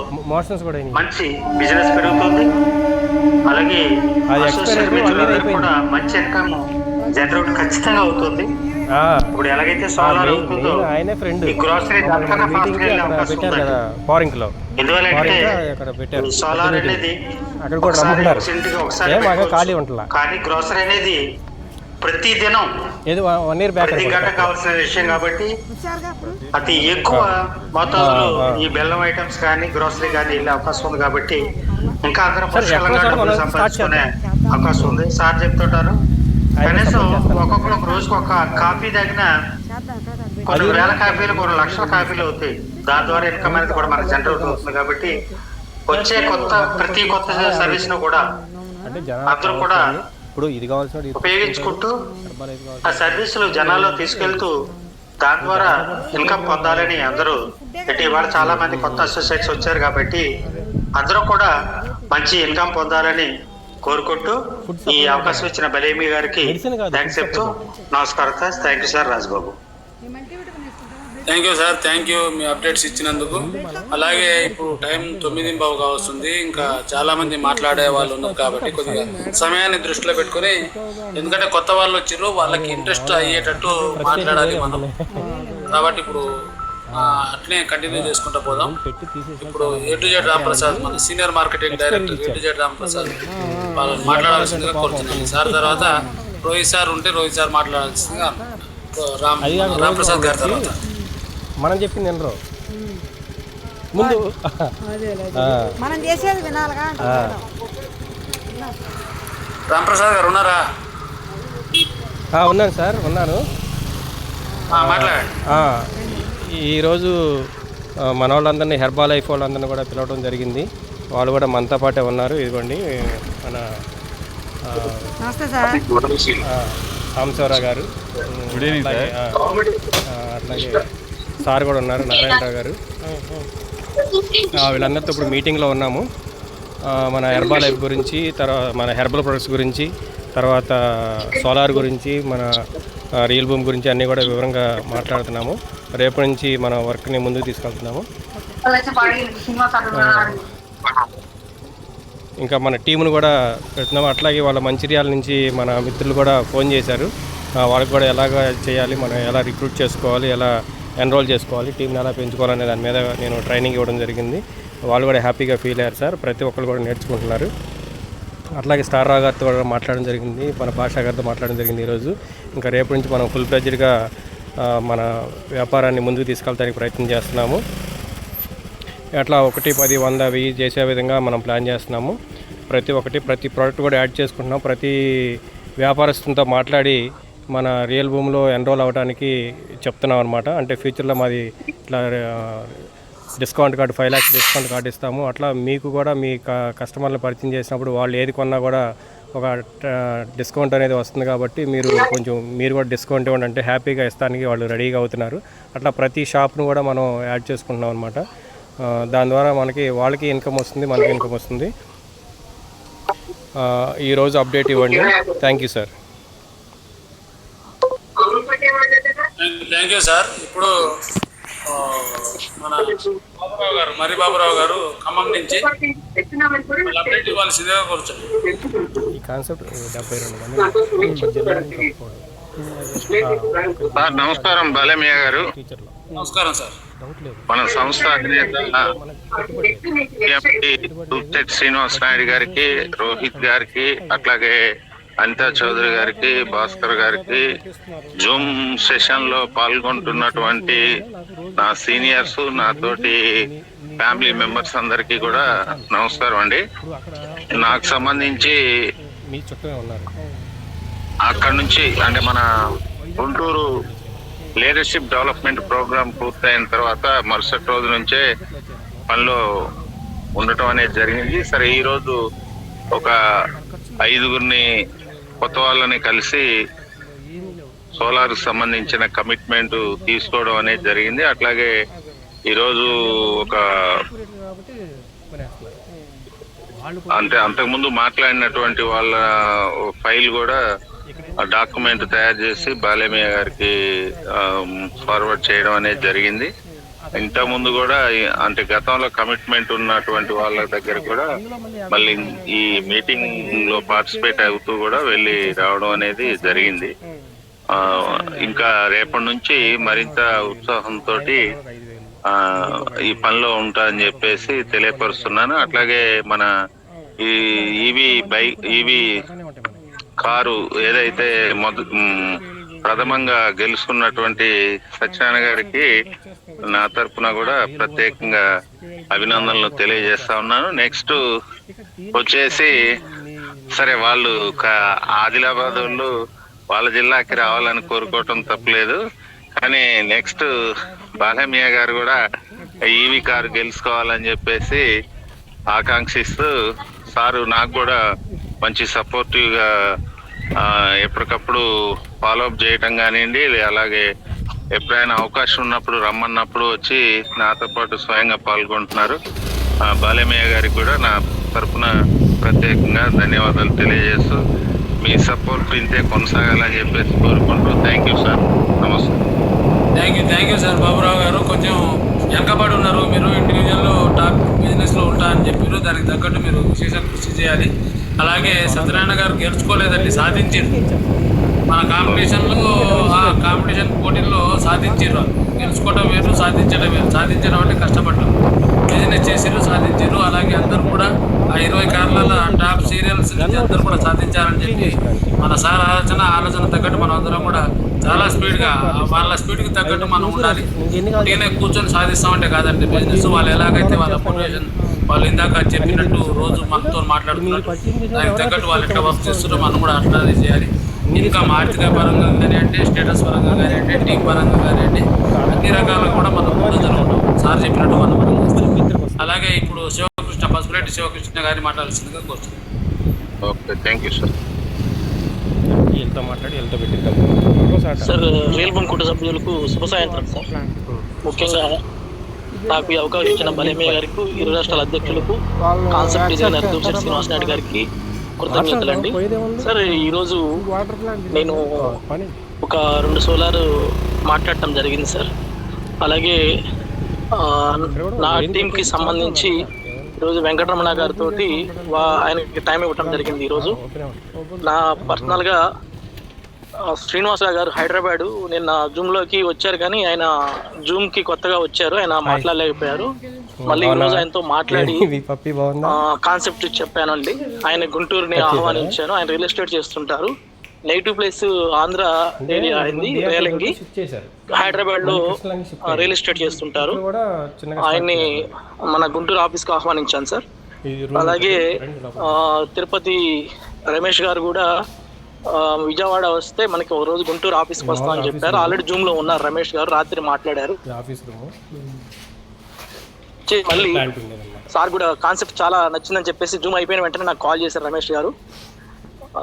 మంచి బిజినెస్ పెరుగుతుంది. అలాగే అసోసియేట్ మిత్రులందరూ కూడా మంచి ఇన్కమ్ జనరేట్ ఖచ్చితంగా అవుతుంది. ఇప్పుడు ఎలాగైతే సోలార్ అవుతుందో ఈ గ్రోసరీ దానికన్నా ఫాస్ట్ గా వెళ్ళే అవకాశం ఉంది. ఎందువల్లంటే సోలార్ అనేది ఒకసారి, కానీ గ్రోసరీ అనేది ప్రతి దినం ప్రతి గంట కావాల్సిన విషయం కాబట్టి అతి ఎక్కువ మొత్తంలో ఈ బెల్లం ఐటమ్స్ కానీ, గ్రోసరీ కానీ వెళ్ళే అవకాశం ఉంది. కాబట్టి ఇంకా అందరూ పుష్కలంగా డబ్బులు సంపాదించుకునే అవకాశం ఉంది. సార్ చెప్తుంటారు కనీసం ఒక్కొక్కరు ఒక రోజుకి ఒక కాఫీ తాగిన కొన్ని వేల కాఫీలు, కొన్ని లక్షల కాఫీలు అవుతాయి. దాని ద్వారా ఇన్కమ్ అనేది కూడా మనకు జనరేట్ అవుతుంది. కాబట్టి వచ్చే ప్రతి కొత్త సర్వీస్ ను కూడా అందరూ కూడా ఉపయోగించుకుంటూ ఆ సర్వీసులు జనాల్లో తీసుకెళ్తూ దాని ద్వారా ఇన్కమ్ పొందాలని అందరూ ఇవాళ చాలా మంది కొత్త అసోసియేట్స్ వచ్చారు. కాబట్టి అందరూ కూడా మంచి ఇన్కమ్ పొందాలని కోరుకుంటూ ఈ అవకాశం ఇచ్చిన బలేమి గారికి థ్యాంక్స్ చెప్తూ నమస్కారం. Thank you sir. Rajababu. Thank you sir, thank you me updates ఇచ్చినందుకు. అలాగే ఇప్పుడు టైం 9:15 వస్తుంది, ఇంకా చాలా మంది మాట్లాడే వాళ్ళు ఉన్నారు కాబట్టి కొద్దిగా సమయాన్ని దృష్టిలో పెట్టుకొని, ఎందుకంటే కొత్త వాళ్ళు వచ్చిర్రు, వాళ్ళకి ఇంట్రెస్ట్ అయ్యేటట్టు మాట్లాడాలి మనం. కాబట్టి ఇప్పుడు అట్లనే కంటిన్యూ చేసుకుంటూ పోదాం. ఇప్పుడు A to Z రాంప్రసాద్, మన senior marketing director A to Z Ramprasad వాళ్ళు మాట్లాడాల్సిందిగా కోరుతున్నాను సార్. తర్వాత రోహిత్ సార్ ఉంటే రోహిత్ సార్ మాట్లాడాల్సిందిగా రాంప్రసాద్ గారి తర్వాత మనం చెప్పింది ఎన్నరో ముందు మనం చేసేది వినాలిగా. రాంప్రసాద్ గారు ఉన్నారా? ఉన్నాను సార్, ఉన్నాను. మాట్లాడండి. ఈరోజు మన వాళ్ళందరినీ హెర్బా లైఫ్ వాళ్ళందరినీ కూడా పిలవడం జరిగింది. వాళ్ళు కూడా మనతో పాటే ఉన్నారు. ఇదిగోండి మన నమస్తే సార్, సాంబశివరావు గారు, అట్లాగే సార్ కూడా ఉన్నారు, నారాయణరావు గారు. వీళ్ళందరితో ఇప్పుడు మీటింగ్లో ఉన్నాము. మన హెర్బా లైఫ్ గురించి, తర్వాత మన హెర్బల్ ప్రొడక్ట్స్ గురించి, తర్వాత సోలార్ గురించి, మన రియల్ భూమి గురించి అన్నీ కూడా వివరంగా మాట్లాడుతున్నాము. రేపు నుంచి మన వర్క్ని ముందుకు తీసుకెళ్తున్నాము. ఇంకా మన టీమును కూడా పెడుతున్నాము. అట్లాగే వాళ్ళ మంచిర్యాల నుంచి మన మిత్రులు కూడా ఫోన్ చేశారు. వాళ్ళకి కూడా ఎలాగ చేయాలి, మనం ఎలా రిక్రూట్ చేసుకోవాలి, ఎలా ఎన్రోల్ చేసుకోవాలి, టీంని ఎలా పెంచుకోవాలనే దాని మీద నేను ట్రైనింగ్ ఇవ్వడం జరిగింది. వాళ్ళు కూడా హ్యాపీగా ఫీల్ అయ్యారు సార్. ప్రతి ఒక్కరు కూడా నేర్చుకుంటున్నారు. అట్లాగే స్టార్ రావు గారితో కూడా మాట్లాడడం జరిగింది, మన భాషా గారితో మాట్లాడడం జరిగింది ఈరోజు. ఇంకా రేపు నుంచి మనం ఫుల్ ప్లెడ్జ్డ్గా మన వ్యాపారాన్ని ముందుకు తీసుకెళ్ళడానికి ప్రయత్నం చేస్తున్నాము. అట్లా 1, 10, 100, 1000 చేసే విధంగా మనం ప్లాన్ చేస్తున్నాము. ప్రతి ప్రోడక్ట్ కూడా యాడ్ చేసుకుంటున్నాం. ప్రతి వ్యాపారస్తులతో మాట్లాడి మన రియల్ భూమిలో ఎన్రోల్ అవ్వడానికి చెప్తున్నాం అనమాట. అంటే ఫ్యూచర్లో మాది ఇట్లా discount card 5 lakhs discount card ఇస్తాము. అట్లా మీకు కూడా మీ కస్టమర్లు పరిచయం చేసినప్పుడు వాళ్ళు ఏది కొన్నా కూడా ఒక డిస్కౌంట్ అనేది వస్తుంది. కాబట్టి మీరు కూడా డిస్కౌంట్ ఇవ్వండి అంటే హ్యాపీగా ఇస్తానికి వాళ్ళు రెడీగా అవుతున్నారు. అట్లా ప్రతి షాప్ను కూడా మనం యాడ్ చేసుకుంటున్నాం అనమాట. దాని ద్వారా వాళ్ళకి ఇన్కమ్ వస్తుంది, మనకి ఇన్కమ్ వస్తుంది. ఈరోజు అప్డేట్ ఇవ్వండి. Thank you sir. Thank you sir. ఇప్పుడు మన బాబురావు గారు, మర్రి బాబురావు గారు ఖమ్మం నుంచి అప్డేట్ ఇవ్వాల్సిందిగా కూర్చోండి. ఈ కాన్సెప్ట్ 72 సార్ నమస్కారం బాలమయ్య గారు. నమస్కారం సార్. మన సంస్థ అధినేత దుప్సెట్ శ్రీనివాస్ నాయుడు గారికి, రోహిత్ గారికి, అట్లాగే అనితా చౌదరి గారికి, భాస్కర్ గారికి, జూమ్ సెషన్ లో పాల్గొంటున్నటువంటి నా సీనియర్స్, నాతోటి ఫ్యామిలీ మెంబర్స్ అందరికీ కూడా నమస్కారం అండి. నాకు సంబంధించి అక్కడ నుంచి అంటే మన గుంటూరు లీడర్షిప్ డెవలప్మెంట్ ప్రోగ్రామ్ పూర్తయిన తర్వాత మరుసటి రోజు నుంచే పనిలో ఉండటం అనేది జరిగింది. సరే ఈరోజు ఒక 5గురిని కొత్త వాళ్ళని కలిసి సోలార్ సంబంధించిన కమిట్మెంట్ తీసుకోవడం అనేది జరిగింది. అట్లాగే ఈరోజు ఒక అంతకుముందు మాట్లాడినటువంటి వాళ్ళ ఫైల్ కూడా డాక్యుమెంట్ తయారు చేసి బాలేమయ్య గారికి ఫార్వర్డ్ చేయడం అనేది జరిగింది. ఇంతకుముందు కూడా అంటే గతంలో కమిట్మెంట్ ఉన్నటువంటి వాళ్ళ దగ్గర కూడా మళ్ళీ ఈ మీటింగ్ లో పార్టిసిపేట్ అవుతూ కూడా వెళ్ళి రావడం అనేది జరిగింది. ఇంకా రేపటి నుంచి మరింత ఉత్సాహంతో ఈ పనిలో ఉంటా అని చెప్పేసి తెలియపరుస్తున్నాను. అట్లాగే మన ఈ ఈవీ కారు ఏదైతే ప్రథమంగా గెలుచుకున్నటువంటి సత్యనారాయణ గారికి నా తరఫున కూడా ప్రత్యేకంగా అభినందనలు తెలియజేస్తా ఉన్నాను. నెక్స్ట్ వచ్చేసి సరే వాళ్ళు ఆదిలాబాద్ వాళ్ళు వాళ్ళ జిల్లాకి రావాలని కోరుకోవటం తప్పలేదు, కానీ నెక్స్ట్ బాలమయ్య గారు కూడా ఈవీ కారు గెలుచుకోవాలని చెప్పేసి ఆకాంక్షిస్తూ సారు నాకు కూడా మంచి సపోర్టివ్ గా ఎప్పటికప్పుడు ఫాలోఅప్ చేయటం కానివ్వండి, అలాగే ఎప్పుడైనా అవకాశం ఉన్నప్పుడు రమ్మన్నప్పుడు వచ్చి నాతో పాటు స్వయంగా పాల్గొంటున్నారు. బాలమయ్య గారికి కూడా నా తరఫున ప్రత్యేకంగా ధన్యవాదాలు తెలియజేస్తూ మీ సపోర్ట్ ఇంతే కొనసాగాలని చెప్పేసి కోరుకుంటూ థ్యాంక్ యూ సార్. నమస్తే. థ్యాంక్ యూ సార్ బాబురావు గారు. వెనకబడి ఉన్నారు. మీరు ఇండివిజువల్ టాప్ బిజినెస్లో ఉంటా అని చెప్పారు. దానికి తగ్గట్టు మీరు విశేష కృషి చేయాలి. అలాగే సత్యనారాయణ గారు గెలుచుకోలేదండి, సాధించారు. మన కాంపిటీషన్ పోటీల్లో సాధించారు. గెలుచుకోవడం వేరు, సాధించడం వేరు. సాధించడం అంటే కష్టపడటం. బిజినెస్ చేసిరు, సాధించారు. అలాగే అందరూ కూడా ఆ 20 కార్ల టాప్ సీరియల్స్ నుంచి అందరూ కూడా సాధించాలని చెప్పి మన సార్ ఆలోచన తగ్గట్టు మనం అందరం కూడా చాలా స్పీడ్గా వాళ్ళ స్పీడ్కి తగ్గట్టు మనం ఉండాలి. నేనే కూర్చొని సాధిస్తామంటే కాదండి బిజినెస్. వాళ్ళు ఎలాగైతే వాళ్ళ మోటివేషన్ వాళ్ళు ఇందాక చెప్పినట్టు రోజు మనతో మాట్లాడుతున్నారు, దానికి తగ్గట్టు వాళ్ళు ఎట్లా వర్క్ చేస్తున్నారో మనం కూడా అట్లానే చేయాలి. ఇంకా ఆర్థిక పరంగా కానివ్వండి, స్టేటస్ పరంగా కానివ్వండి, టీం పరంగా కానివ్వండి, అన్ని రకాలుగా కూడా మనం ముందులో ఉంటాం. సార్ చెప్పినట్టు మనం అలాగే ఇప్పుడు శివకృష్ణ పసుపురెడ్డి శివకృష్ణ గారిని మాట్లాడాల్సిందిగా కోరుతున్నాం. Okay, thank you sir. వీళ్ళతో మాట్లాడి వీళ్ళతో పెట్టిద్దాం సార్. రియల్బన్ కుటుంబ సభ్యులకు శుభ సాయంత్రం సార్. ముఖ్యంగా నాకు ఈ అవకాశం ఇచ్చిన బలేమయ్య గారికి, ఇరు రాష్ట్రాల అధ్యక్షులకు, కాన్సెప్ట్ డిజైనర్ దుబ్సెట్టి శ్రీనివాస్ నాయుడు గారికి కృతజ్ఞతలండి. సార్, ఈరోజు నేను ఒక 2 సోలార్ మాట్లాడటం జరిగింది సార్. అలాగే నా టీంకి సంబంధించి ఈరోజు వెంకటరమణ గారితో ఆయనకి టైం ఇవ్వటం జరిగింది. ఈరోజు నా పర్సనల్గా శ్రీనివాసరావు గారు హైదరాబాద్ నిన్న జూమ్లోకి వచ్చారు, కానీ ఆయన జూమ్కి కొత్తగా వచ్చారు, ఆయన మాట్లాడలేకపోయారు. మళ్ళీ ఈరోజు ఆయనతో మాట్లాడి కాన్సెప్ట్ చెప్పానండి. ఆయన గుంటూరుని ఆహ్వానించాను. ఆయన రియల్ ఎస్టేట్ చేస్తుంటారు. నెగిటివ్ ప్లేస్ ఆంధ్ర ఏరియా అయింది, రేలంగి. హైదరాబాద్లో రియల్ ఎస్టేట్ చేస్తుంటారు. ఆయన్ని మన గుంటూరు ఆఫీస్కి ఆహ్వానించాను సార్. అలాగే తిరుపతి రమేష్ గారు కూడా విజయవాడ వస్తే మనకి ఒక రోజు గుంటూరు ఆఫీస్కి వస్తామని చెప్పారు. ఆల్రెడీ జూమ్లో ఉన్నారు రమేష్ గారు, రాత్రి మాట్లాడారు. మళ్ళీ సార్ కూడా కాన్సెప్ట్ చాలా నచ్చిందని చెప్పేసి జూమ్ అయిపోయిన వెంటనే నాకు కాల్ చేశారు రమేష్ గారు.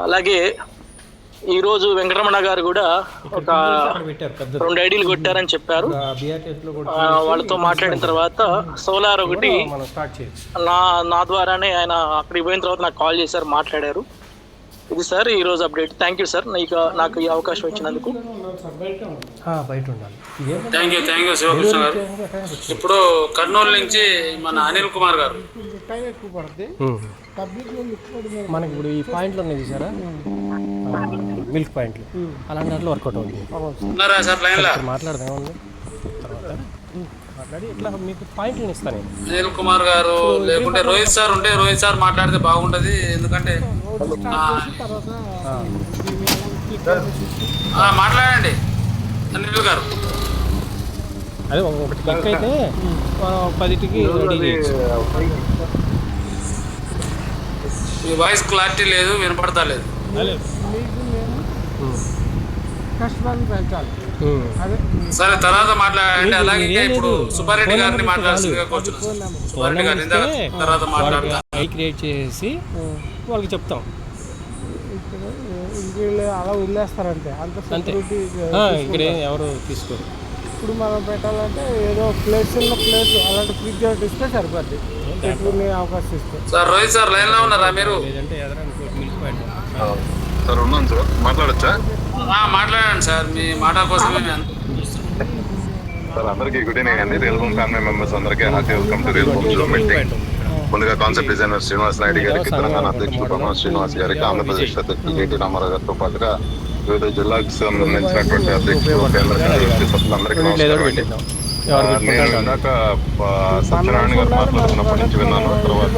అలాగే ఈరోజు వెంకటరమణ గారు కూడా ఒక 2 ఐడీలు కొట్టారని చెప్పారు. వాళ్ళతో మాట్లాడిన తర్వాత సోలార్ ఒకటి నా ద్వారానే ఆయన అక్కడికి పోయిన తర్వాత నాకు కాల్ చేశారు, మాట్లాడారు. ఇది సార్ ఈరోజు అప్డేట్. థ్యాంక్ యూ సార్ నాకు ఈ అవకాశం ఇచ్చినందుకు. థ్యాంక్ యూ శివకృష్ణ గారు. ఇప్పుడు కర్నూలు నుంచి మన అనిల్ కుమార్ గారు. మనకి ఇప్పుడు ఈ పాయింట్లు ఉన్నాయి చూసారా, మిల్క్ పాయింట్లు, అలాంటి దాంట్లో వర్కౌట్ అవుతుంది. ఉన్నారా సార్ లైన్లో? మాట్లాడదాం తర్వాత మాట్లాడి ఇట్లా మీకు పాయింట్లు ఇస్తాను. అనిల్ కుమార్ గారు లేకుంటే రోహిత్ సార్ ఉంటే రోహిత్ సార్ మాట్లాడితే బాగుంటుంది. ఎందుకంటే మాట్లాడండి అనిల్ గారు. అదే ఒకటి క్లిక్ అయితే 10కి రెడీ చేయొచ్చు. మీ వాయిస్ క్లారిటీ లేదు, వినపడతా లేదు. సరే తర్వాత మాట్లాడండి. అలాగే ఇప్పుడు సుబ్బారెడ్డి గారిని మాట్లాడాల్సిందిగా కోరుతున్నాను. సుబ్బారెడ్డి గారిని తర్వాత మాట్లాడతా. క్రియేట్ చేసి వాళ్ళకి చెప్తాం. అలా వదిలేస్తారంటే అంతే, ఇక్కడ ఎవరు తీసుకోరు. ఇప్పుడు మనం పెట్టాలంటే ఏదో ప్లేస్ ఉన్న ప్లేస్ అలాంటి ఫ్రిడ్జ్ ఒకటి ఇస్తే సరిపోద్ది, పెట్టుకునే అవకాశం ఇస్తే. సార్ రోహిత్ సార్ లైన్లో ఉన్నారా మీరు? లేదంటే మిల్క్ పాయింట్ సార్ ఉన్నాను సార్, మాట్లాడచ్చా? మాట్లాడండి సార్, మీ మాట కోసమే. సార్ అందరికీ గుడ్ ఈవినింగ్ అండి. రియల్బన్ ఫ్యామిలీ మెంబర్స్ అందరికీ హార్టీ వెల్కమ్ టు రియల్బన్ జూమ్ మీటింగ్. ముందుగా కాన్సెప్ట్ డిజైనర్ శ్రీనివాస్ నాయుడు గారికి, తెలంగాణ అధ్యక్షుడు ప్రమోద్ శ్రీనివాస్ గారికి, ఆంధ్రప్రదేశ్ అధ్యక్షుడు కేటీ రామారావు గారితో పాటుగా వివిధ జిల్లాకు సంబంధించినటువంటి అధ్యక్షులు, కేంద్ర సభ్యులందరికీ నమస్కారం. నేను ఇందాక సత్యనారాయణ గారు మాట్లాడుతున్నప్పటి నుంచి విన్నాను. తర్వాత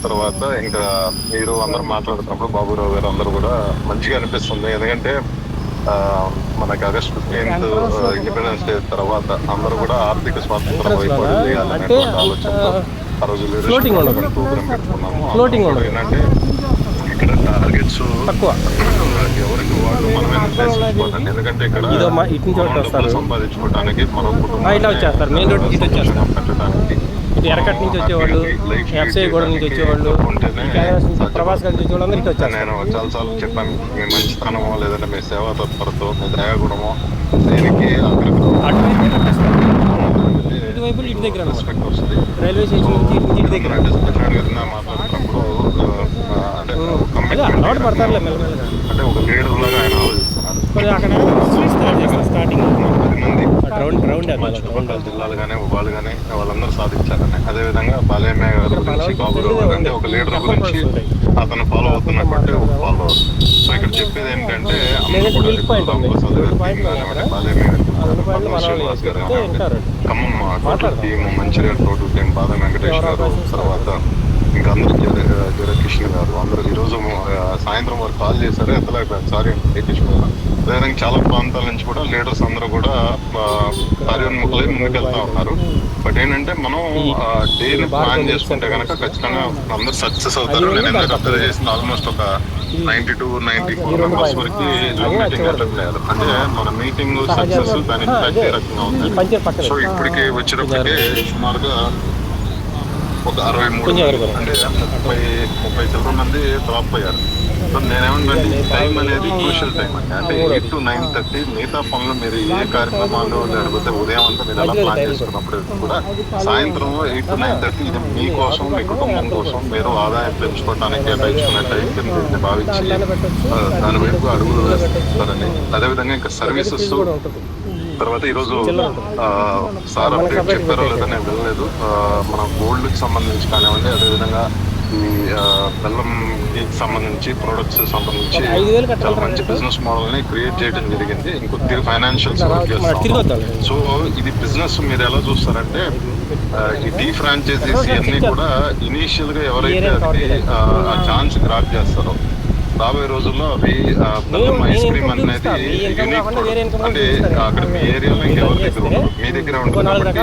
తర్వాత ఇంకా మీరు అందరూ మాట్లాడుతున్నప్పుడు బాబురావు గారు అందరూ కూడా మంచిగా అనిపిస్తుంది. ఎందుకంటే మనకి August 15th ఇండిపెండెన్స్ డే తర్వాత అందరూ కూడా ఆర్థిక స్వాతంత్రం అయిపోయింది అనే ఆలోచనతో ఆ రోజు ప్రోగ్రామ్ పెట్టుకున్నాము. ఏంటంటే ఇక్కడ టార్గెట్స్ ఎవరికి వాళ్ళు మనమే నిర్దేశించుకోవాలండి. ఎందుకంటే ఇక్కడ సంపాదించుకోవడానికి మరో కుటుంబం పెట్టడానికి ఎరకట్ నుంచి వచ్చేవాళ్ళు, ఎఫ్సీ గూడ నుంచి వచ్చేవాళ్ళు, ప్రభాస్ గారి నుంచి వాళ్ళందరికీ వచ్చారు. నేను చాలాసార్లు చెప్పాను, మీ మంచితనమో లేదంటే మీ సేవా తత్పరతో, మీ దయాగుణమో దేనికి ఇటువైపు ఇంటి దగ్గర రెస్పెక్ట్ వస్తుంది. రైల్వే స్టేషన్ నుంచి ఇంటి దగ్గర మాట్లాడుతున్నప్పుడు అలవాటు పడతారులే మెల్లమెల్లగా. అంటే ఒక లీడర్ లాగా ఆయన ఆలోచిస్తున్నారు. అక్కడ స్టార్టింగ్ 10 మంది ఉంటుంది మా చుట్టుపక్కల జిల్లాలు కానీ వాళ్ళు కానీ వాళ్ళందరూ సాధించారని. అదేవిధంగా బాలయ్య గారి గురించి, బాబురావు గారు అంటే ఒక లీడర్ గురించి అతను ఫాలో అవుతున్నటువంటి ఒక ఫాలోవర్. సో ఇక్కడ చెప్పేది ఏంటంటే అందరూ కూడా రామప్రసాద్ గారి టీం కానివ్వండి, బాలయ్య గారి పద్మ శ్రీనివాస్ గారు కానివ్వండి, Khammam total team, Mancherial total team, బాదం వెంకటేష్ గారు, తర్వాత ఇంకా అందరూ జగకృష్ణ గారు అందరూ ఈరోజు సాయంత్రం వారు కాల్ చేశారు. ఎత్తలేకపోయారు, సారీ అండి కృష్ణ గారు. అదేవిధంగా చాలా ప్రాంతాల నుంచి కూడా లీడర్స్ అందరూ కూడా కార్యోన్ముఖులై ముందుకెళ్తా ఉన్నారు. బట్ ఏంటంటే మనం డైలీ ప్లాన్ చేసుకుంటే కనుక ఖచ్చితంగా అందరూ సక్సెస్ అవుతారు. నేను ఎందుకంటే అబ్జర్వ్ చేసిన ఆల్మోస్ట్ ఒక 90 to 94 మెంబర్స్ వరకు మీటింగ్ అటెండ్ అయ్యారు. అంటే మన మీటింగ్ సక్సెస్ దాని ఇంపాక్ట్ ఏ రకంగా ఉంది. సో ఇప్పటికి వచ్చేటప్పటికి సుమారుగా ఒక 63 అంటే 30 చిల్లర మంది డ్రాప్ అయ్యారు. సో నేనేమంటే టైం అనేది క్రూషియల్ టైం అండి. అంటే 8 to 9:30 మిగతా పనులు మీరు ఏ కార్యక్రమాలు లేకపోతే ఉదయం అంతా మీరు ఎలా ప్లాన్ చేసుకున్నప్పుడు కూడా సాయంత్రం 8 to 9:30 ఇది మీకోసం, మీ కుటుంబం కోసం మీరు ఆదాయం పెంచుకోవడానికి కేటాయించుకునే టైం కింద భావించి దాని వైపు అడుగులు వేస్తారని. అదేవిధంగా ఇంకా సర్వీసెస్ తర్వాత ఈరోజు సార్ అప్డేట్ చెప్పారో లేదో నేను వెళ్ళలేదు. మన గోల్డ్కి సంబంధించి కానివ్వండి, అదేవిధంగా ఈ బెల్లంకి సంబంధించి ప్రొడక్ట్స్ సంబంధించి చాలా మంచి బిజినెస్ మోడల్ ని క్రియేట్ చేయడం జరిగింది. ఇంకొద్దిగా ఫైనాన్షియల్స్ వర్క్ చేస్తాం. సో ఇది బిజినెస్ మీరు ఎలా చూస్తారంటే ఈ డీ ఫ్రాంచైజీస్ ఇవన్నీ కూడా ఇనీషియల్ గా ఎవరైతే అది ఆ ఛాన్స్ గ్రాప్ చేస్తారో రాబోయే రోజుల్లో అవి బెల్లం ఐస్ క్రీమ్ అనేది యూనిక్ అంటే అక్కడ మీ ఏరియాలో ఇంకెవరి దగ్గర ఉండదు, మీ దగ్గర ఉంటుంది కాబట్టి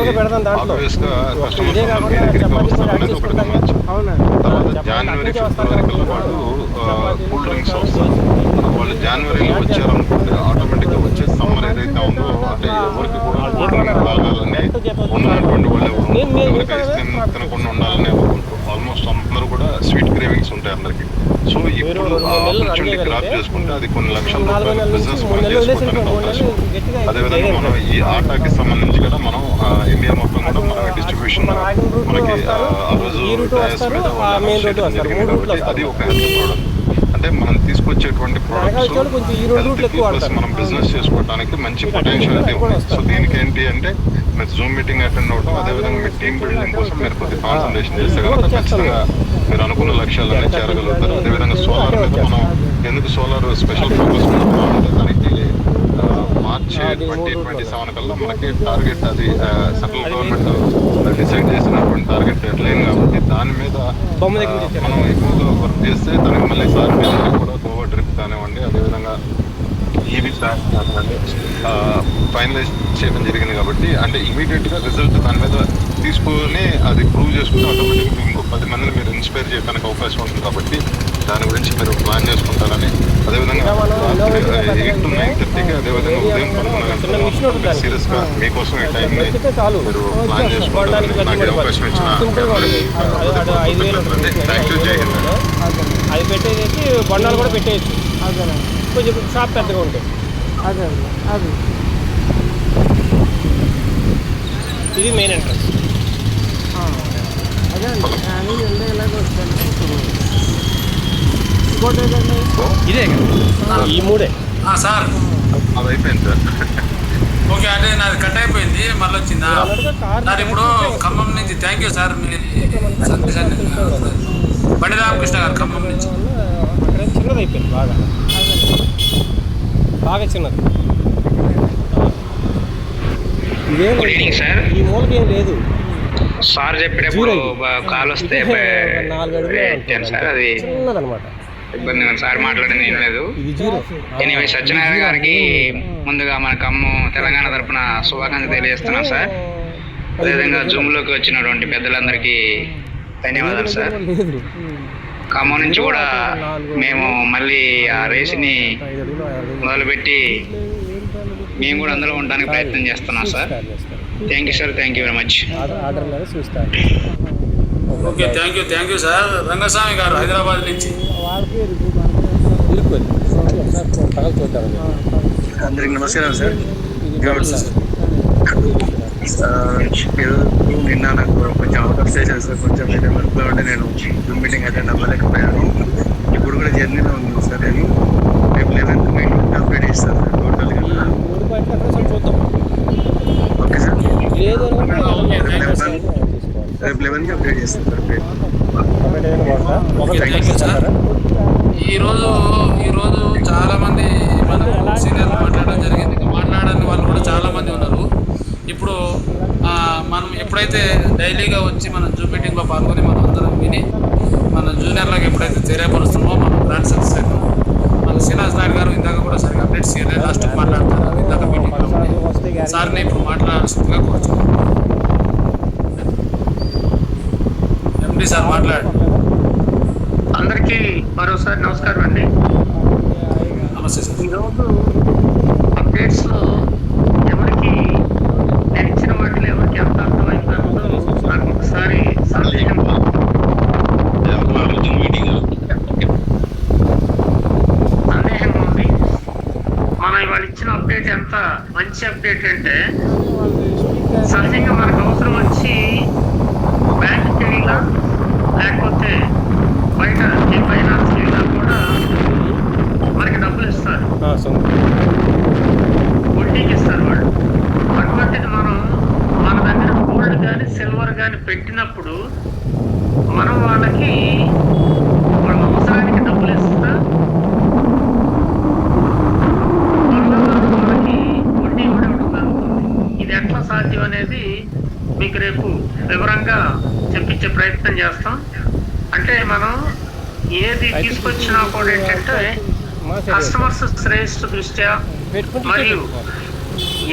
ఆబ్వియస్ గా కస్టమర్స్ మీ దగ్గరికి వస్తారు అనేది ఒకటి గమనించాం. తర్వాత జనవరి, ఫిబ్రవరి కల్లా వాళ్ళు కూల్ డ్రింక్స్ వస్తారు. వాళ్ళు జనవరిలో వచ్చారనుకుంటే ఆటోమేటిక్ గా వచ్చే సమ్మర్ ఏదైతే ఉందో అంటే ఎవరికి కూడా కూల్ డ్రింక్ తాగాలని ఉన్నటువంటి వాళ్ళు ఎవరికి ఐస్ క్రీమ్ తినకుండా ఉండాలని ఆల్మోస్ట్ అందరూ కూడా స్వీట్ క్రేవింగ్స్ ఉంటాయి అందరికి. సో ఇప్పుడు ఆపర్చునిటీ గ్రాప్ చేసుకుంటే అది కొన్ని లక్షల రూపాయల బిజినెస్ మనం చేసుకోవడానికి అవకాశం ఉంది. అదేవిధంగా మనం ఈ ఆటాకి సంబంధించి కూడా మనం ఇండియా మొత్తం కూడా మన డిస్ట్రిబ్యూషన్ మనకి ఆ రోజు డయాస్ మీద జరిగింది కాబట్టి అది ఒక హెల్త్ ప్రోడక్ట్. అంటే మనం తీసుకొచ్చేటువంటి ప్రొడక్ట్స్ మనం బిజినెస్ చేసుకోవడానికి మంచి పొటెన్షియల్ అయితే ఉంది. సో దీనికి ఏంటి అంటే మీరు జూమ్ మీటింగ్ అటెండ్ అవ్వడం, అదేవిధంగా మీ టీమ్ బిల్డింగ్ కోసం మీరు కొద్దిగా కాన్సన్ట్రేషన్ చేస్తే కనుక ఖచ్చితంగా మీరు అనుకున్న లక్ష్యాలన్నీ చేరగలుగుతారు. అదేవిధంగా సోలార్ మీద మనం ఎందుకు సోలార్ స్పెషల్ ఫోకస్ అంటే దానికి మార్చి 2027 కల్లా మనకి టార్గెట్ అది సెంట్రల్ గవర్నమెంట్ డిసైడ్ చేసినటువంటి టార్గెట్ డెడ్ లైన్ కాబట్టి దాని మీద మనం ఎక్కువగా వర్క్ చేస్తే దానికి మళ్ళీ సార్ మీద కూడా గోవా ట్రిప్ కానివ్వండి, అదేవిధంగా ఈవీ ప్లాన్ కానివ్వండి ఫైనలైజ్ చేయడం జరిగింది. కాబట్టి అంటే ఇమీడియట్ గా రిజల్ట్ దాని మీద తీసుకొని అది ప్రూవ్ చేసుకుంటే ఆటోమేటిక్గా ఇంకో 10 మందిని మీరు ఇన్స్పైర్ చేయడానికి అవకాశం ఉంటుంది. కాబట్టి దాని గురించి మీరు ప్లాన్ చేసుకుంటారని, అదేవిధంగా 8 to 9:30కి అదేవిధంగా ఉదయం 11 గంటలకు సీరియస్ గా మీకోసం ఈ టైం మీరు ప్లాన్ చేసుకుంటారని నాకు అవకాశం ఇచ్చిన థ్యాంక్ యూ. జై హింద్. అది పెట్టేసి బండాలు కూడా పెట్టేయచ్చు, కొంచెం షాప్ పెద్దగా ఉంటుంది. అదే అది ఇది మెయిన్ ఎంట్రన్స్. అదే అండి నేను వెళ్ళే ఇలాగ వచ్చాను. ఇంకోటి ఏదండి ఇదే ఈ మూడే సార్ అది అయిపోయింది సార్. ఓకే అంటే నాది కట్ అయిపోయింది, మళ్ళీ వచ్చిందా సార్? ఇప్పుడు ఖమ్మం నుంచి థ్యాంక్ యూ సార్. మీ సందేశాన్ని బండి రామకృష్ణ గారు ఖమ్మం నుంచి. అక్కడ చిన్నది అయిపోయింది, బాగా బాగా చిన్నది. Good evening sir. ఈ మూలకి ఏం లేదు. సార్ చెప్పేటప్పుడు కాల్ వస్తే సార్ అది చిన్నదనమాట, ఇబ్బంది. సార్ మాట్లాడింది ఏం లేదు. ఎనీవే సత్యనారాయణ గారికి ముందుగా మన ఖమ్మం తెలంగాణ తరఫున శుభాకాంక్షలు తెలియజేస్తున్నాం సార్. అదేవిధంగా జూమ్ లోకి వచ్చినటువంటి పెద్దలందరికీ ధన్యవాదాలు సార్. ఖమ్మం నుంచి కూడా మేము మళ్ళీ ఆ రేసుని మొదలుపెట్టి మేము కూడా అందులో ఉండడానికి ప్రయత్నం చేస్తున్నాం sir. Thank you sir, thank you very much. Okay thank you sir. Rangaswamy గారు హైదరాబాద్ నుంచి. అందరికి నమస్కారం సార్. నిన్న నాకు కొంచెం అవుట్ ఆఫ్ స్టేషన్ సార్, కొంచెం వేరే వర్క్లో ఉంటే నేను జూమ్ మీటింగ్ అటెండ్ అవ్వలేకపోయాను. ఇప్పుడు కూడా జర్నీలో ఉన్నాను సార్. నేను రేపు 11th మీటింగ్ కంప్లీట్ చేస్తాను సార్ టోటల్గా. Okay sir. కనిపిస్తుంది సార్ పేరు. ఈరోజు చాలా మంది మన సీనియర్లు మాట్లాడడం జరిగింది. మాట్లాడని వాళ్ళు కూడా చాలా మంది ఉన్నారు. ఇప్పుడు మనం ఎప్పుడైతే డైలీగా వచ్చి మనం జూమ్ మీటింగ్లో పాల్గొని మనం అందరం విని మన జూనియర్లకు ఎప్పుడైతే తెలియపరుస్తున్నామో మనం బ్రాండ్ సక్సెస్ అవుతాం. మన శ్రీనివాస్ నాయుడు గారు ఇందాక కూడా సరిగ్గా అప్డేట్స్ చేయలేదు, లాస్ట్ మాట్లాడతారు ఇందాక మీటింగ్లో ఉండి సార్ని ఇప్పుడు మాట్లాడాల్సిందిగా కోరుచున్నాం. ఎండి సార్ మాట్లాడండి. అందరికీ మరోసారి నమస్కారం అండి. నమస్తే సార్. ఈరోజు అప్డేట్స్లో ఎవరికి నేను ఇచ్చిన వాటిలో ఎవరికి ఎంత అర్థమైందో నాకు ఒకసారి సందేహం ఉంది. మనం ఇవాళ ఇచ్చిన అప్డేట్ ఎంత మంచి అప్డేట్ అంటే, సహజంగా మనకు అవసరం వచ్చి బ్యాంక్కి వెళ్ళినా లేకపోతే బయట ఏ ఫైనాన్స్ వెళ్ళినా కూడా మనకి డబ్బులు ఇస్తారు, వడ్డీకి ఇస్తారు వాళ్ళు. అటువంటిది మనం మన దగ్గర గోల్డ్ కానీ సిల్వర్ కానీ పెట్టినప్పుడు మనం వాళ్ళకి వాళ్ళ అవసరానికి డబ్బులు ఇస్తా వాళ్ళకి వడ్డీ ఇవ్వడం జరుగుతుంది. ఇది ఎట్లా సాధ్యం అనేది మీకు రేపు వివరంగా చెప్పించే ప్రయత్నం చేస్తాం. అంటే మనం ఏది తీసుకొచ్చినా కూడా ఏంటంటే కస్టమర్స్ శ్రేష్ఠ దృష్ట్యా మరియు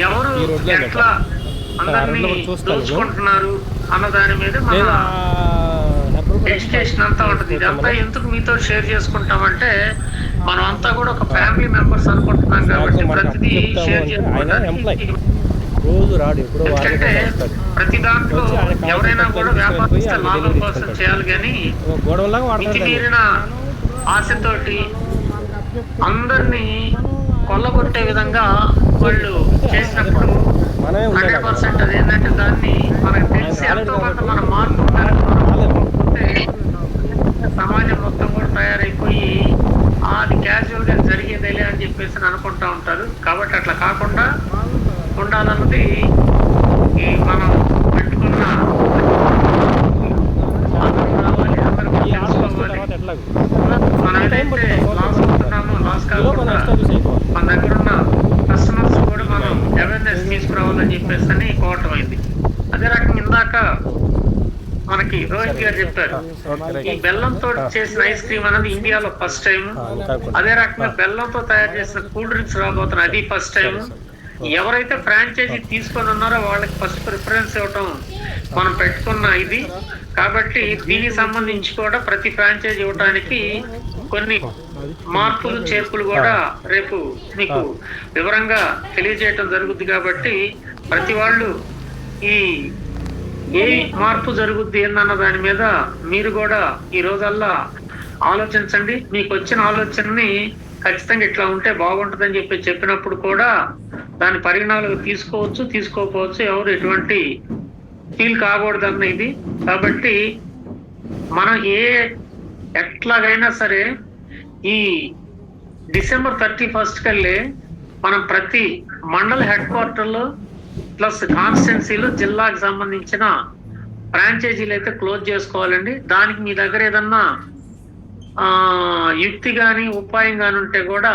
ఎవరు ఎట్లా అందరినీ దోచుకుంటున్నారు అన్న దాని మీద మన ఎడ్యుకేషన్ అంతా ఉంటుంది. ఇదంతా ఎందుకు మీతో షేర్ చేసుకుంటామంటే మనం అంతా కూడా ఒక ఫ్యామిలీ మెంబర్స్ అనుకుంటున్నాం కాబట్టి ప్రతిదీ షేర్ చేసుకోవడానికి. ఎందుకంటే ప్రతి దాంట్లో ఎవరైనా కూడా వ్యాపారస్తులు లాభం కోసం చేయాలి, కానీ మితిమీరిన ఆశతోటి అందరినీ కొల్లగొట్టే విధంగా వాళ్ళు చేసినప్పుడు 100% అది ఏంటంటే దాన్ని మనకు తెలిసి ఎంతో కొంత మన మార్పు సమాజం మొత్తం కూడా తయారైపోయి అది క్యాజువల్ గా జరిగేదేలే అని చెప్పేసి అనుకుంటా ఉంటారు. కాబట్టి అట్లా కాకుండా ఉండాలన్నది ఈ మనం పెట్టుకున్న అందరూ రావాలి, అందరూ తెలుసుకోవాలి. మనం ఏదైతే లాస్ అవుతున్నామో లాస్ కాకుండా మన దగ్గర ఉన్న కస్టమర్స్ కూడా మనం అవేర్నెస్ తీసుకురావాలని చెప్పేసి అని కోవటమైంది. అదే రకంగా ఇందాక మనకి రోహిత్ గారు చెప్పారు, ఈ బెల్లంతో చేసిన ఐస్ క్రీమ్ అనేది ఇండియాలో ఫస్ట్ టైం. అదే రకంగా బెల్లంతో తయారు చేసిన కూల్ డ్రింక్స్ రాబోతున్నాయి, అది ఫస్ట్ టైం. ఎవరైతే ఫ్రాంచైజీ తీసుకొని ఉన్నారో వాళ్ళకి ఫస్ట్ ప్రిఫరెన్స్ ఇవ్వటం మనం పెట్టుకున్న ఇది. కాబట్టి దీనికి సంబంధించి కూడా ప్రతి ఫ్రాంచైజీ ఇవ్వడానికి కొన్ని మార్పులు చేర్పులు కూడా రేపు మీకు వివరంగా తెలియజేయటం జరుగుద్ది. కాబట్టి ప్రతి వాళ్ళు ఈ ఏ మార్పు జరుగుద్ది అన్న దాని మీద మీరు కూడా ఈ రోజల్లా ఆలోచించండి. మీకు వచ్చిన ఆలోచనని ఖచ్చితంగా ఇట్లా ఉంటే బాగుంటుందని చెప్పినప్పుడు కూడా దాని పరిగణనలోకి తీసుకోవచ్చు, తీసుకోకపోవచ్చు, ఎవరు ఎటువంటి ఫీల్ కాకూడదన్న ఇది. కాబట్టి మనం ఎట్లాగైనా సరే ఈ డిసెంబర్ 31 కల్లే మనం ప్రతి మండల హెడ్ క్వార్టర్లో ప్లస్ కాన్స్టిట్యున్సీలు జిల్లాకు సంబంధించిన ఫ్రాంచైజీలు అయితే క్లోజ్ చేసుకోవాలండి. దానికి మీ దగ్గర ఏదన్నా యుక్తి కానీ ఉపాయం కానీ ఉంటే కూడా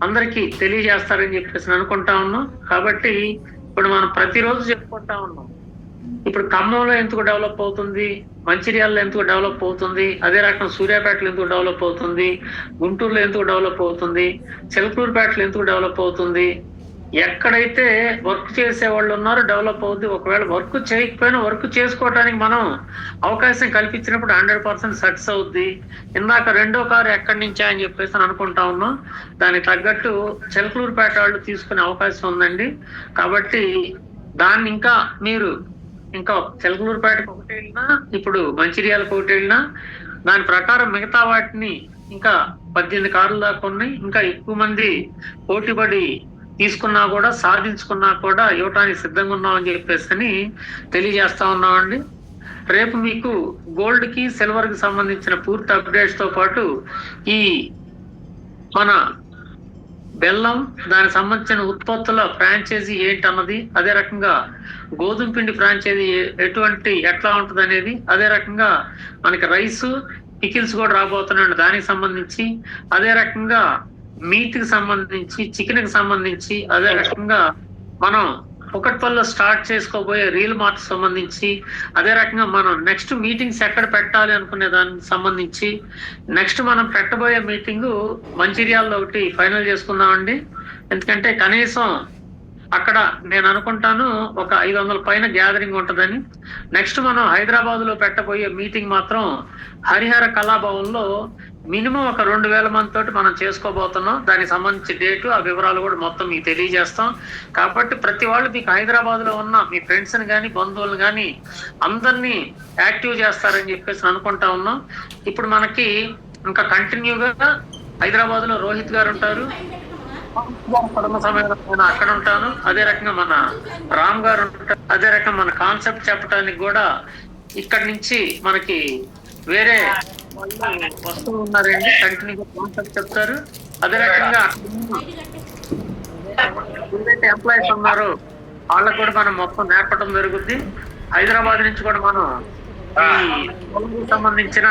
అందరికీ తెలియజేస్తారని చెప్పేసి అనుకుంటా ఉన్నాం. కాబట్టి ఇప్పుడు మనం ప్రతిరోజు చెప్పుకుంటా ఉన్నాం, ఇప్పుడు ఖమ్మంలో ఎందుకు డెవలప్ అవుతుంది, మంచిర్యాలలో ఎందుకు డెవలప్ అవుతుంది, అదే రకం సూర్యాపేటలో ఎందుకు డెవలప్ అవుతుంది, గుంటూరులో ఎందుకు డెవలప్ అవుతుంది, చిలకలూరుపేటలో ఎందుకు డెవలప్ అవుతుంది. ఎక్కడైతే వర్క్ చేసే వాళ్ళు ఉన్నారో డెవలప్ అవుద్ది. ఒకవేళ వర్క్ చేయకపోయినా వర్క్ చేసుకోవడానికి మనం అవకాశం కల్పించినప్పుడు 100% సక్సెస్ అవుద్ది. ఇందాక రెండో కారు ఎక్కడి నుంచా అని చెప్పేసి అనుకుంటా ఉన్నాం. దానికి తగ్గట్టు చిలకలూరుపేట వాళ్ళు తీసుకునే అవకాశం ఉందండి. కాబట్టి దాన్ని మీరు ఇంకా చిలకలూరుపేటకు ఒకటి వెళ్ళినా, ఇప్పుడు మంచిర్యాలకు ఒకటి వెళ్ళినా, దాని ప్రకారం మిగతా వాటిని ఇంకా 18 కార్లు దాకా ఉన్నాయి. ఇంకా ఎక్కువ మంది పోటీపడి తీసుకున్నా కూడా సాధించుకున్నా కూడా ఇవ్వటానికి సిద్ధంగా ఉన్నామని చెప్పేసి తెలియజేస్తా ఉన్నామండి. రేపు మీకు గోల్డ్ కి సిల్వర్ కి సంబంధించిన పూర్తి అప్డేట్స్ తో పాటు ఈ మన బెల్లం దానికి సంబంధించిన ఉత్పత్తుల ఫ్రాంచైజీ ఏంటన్నది, అదే రకంగా గోధుమ పిండి ఫ్రాంచైజీ ఎట్లా ఉంటుంది అనేది, అదే రకంగా మనకి రైసు పికిల్స్ కూడా రాబోతున్నాయండి దానికి సంబంధించి, అదే రకంగా మీట్ కి సంబంధించి, చికెన్ కి సంబంధించి, అదే రకంగా మనం కుకట్పల్లిలో స్టార్ట్ చేసుకోబోయే రీల్ మార్ట్ సంబంధించి, అదే రకంగా మనం నెక్స్ట్ మీటింగ్స్ ఎక్కడ పెట్టాలి అనుకునే దానికి సంబంధించి, నెక్స్ట్ మనం పెట్టబోయే మీటింగ్ మంచిర్యాలలో ఒకటి ఫైనల్ చేసుకుందామండి. ఎందుకంటే కనీసం అక్కడ నేను అనుకుంటాను ఒక 500 పైన గ్యాదరింగ్ ఉంటుందని. నెక్స్ట్ మనం హైదరాబాద్ లో పెట్టబోయే మీటింగ్ మాత్రం హరిహర కళాభవన్ లో మినిమం ఒక 2000 మంది తోటి మనం చేసుకోబోతున్నాం. దానికి సంబంధించి డేటు, ఆ వివరాలు కూడా మొత్తం మీకు తెలియజేస్తాం. కాబట్టి ప్రతి వాళ్ళు మీకు హైదరాబాద్ లో ఉన్న మీ ఫ్రెండ్స్ ని కానీ బంధువులు కానీ అందరినీ యాక్టివ్ చేస్తారని చెప్పేసి అనుకుంటా ఉన్నాం. ఇప్పుడు మనకి ఇంకా కంటిన్యూగా హైదరాబాద్ లో రోహిత్ గారు ఉంటారు, కుటుంబ సమయంలో నేను అక్కడ ఉంటాను, అదే రకంగా మన రామ్ గారు ఉంటారు, అదే రకంగా మన కాన్సెప్ట్ చెప్పడానికి కూడా ఇక్కడ నుంచి మనకి వేరే వస్తూ ఉన్నారండి, కంటిన్యూగా కాన్సెప్ట్ చెప్తారు. అదే రకంగా ఏదైతే ఎంప్లాయీస్ ఉన్నారో వాళ్ళకు కూడా మనం మొత్తం నేర్పడం జరుగుద్ది. హైదరాబాద్ నుంచి కూడా మనం ఈ సంబంధించిన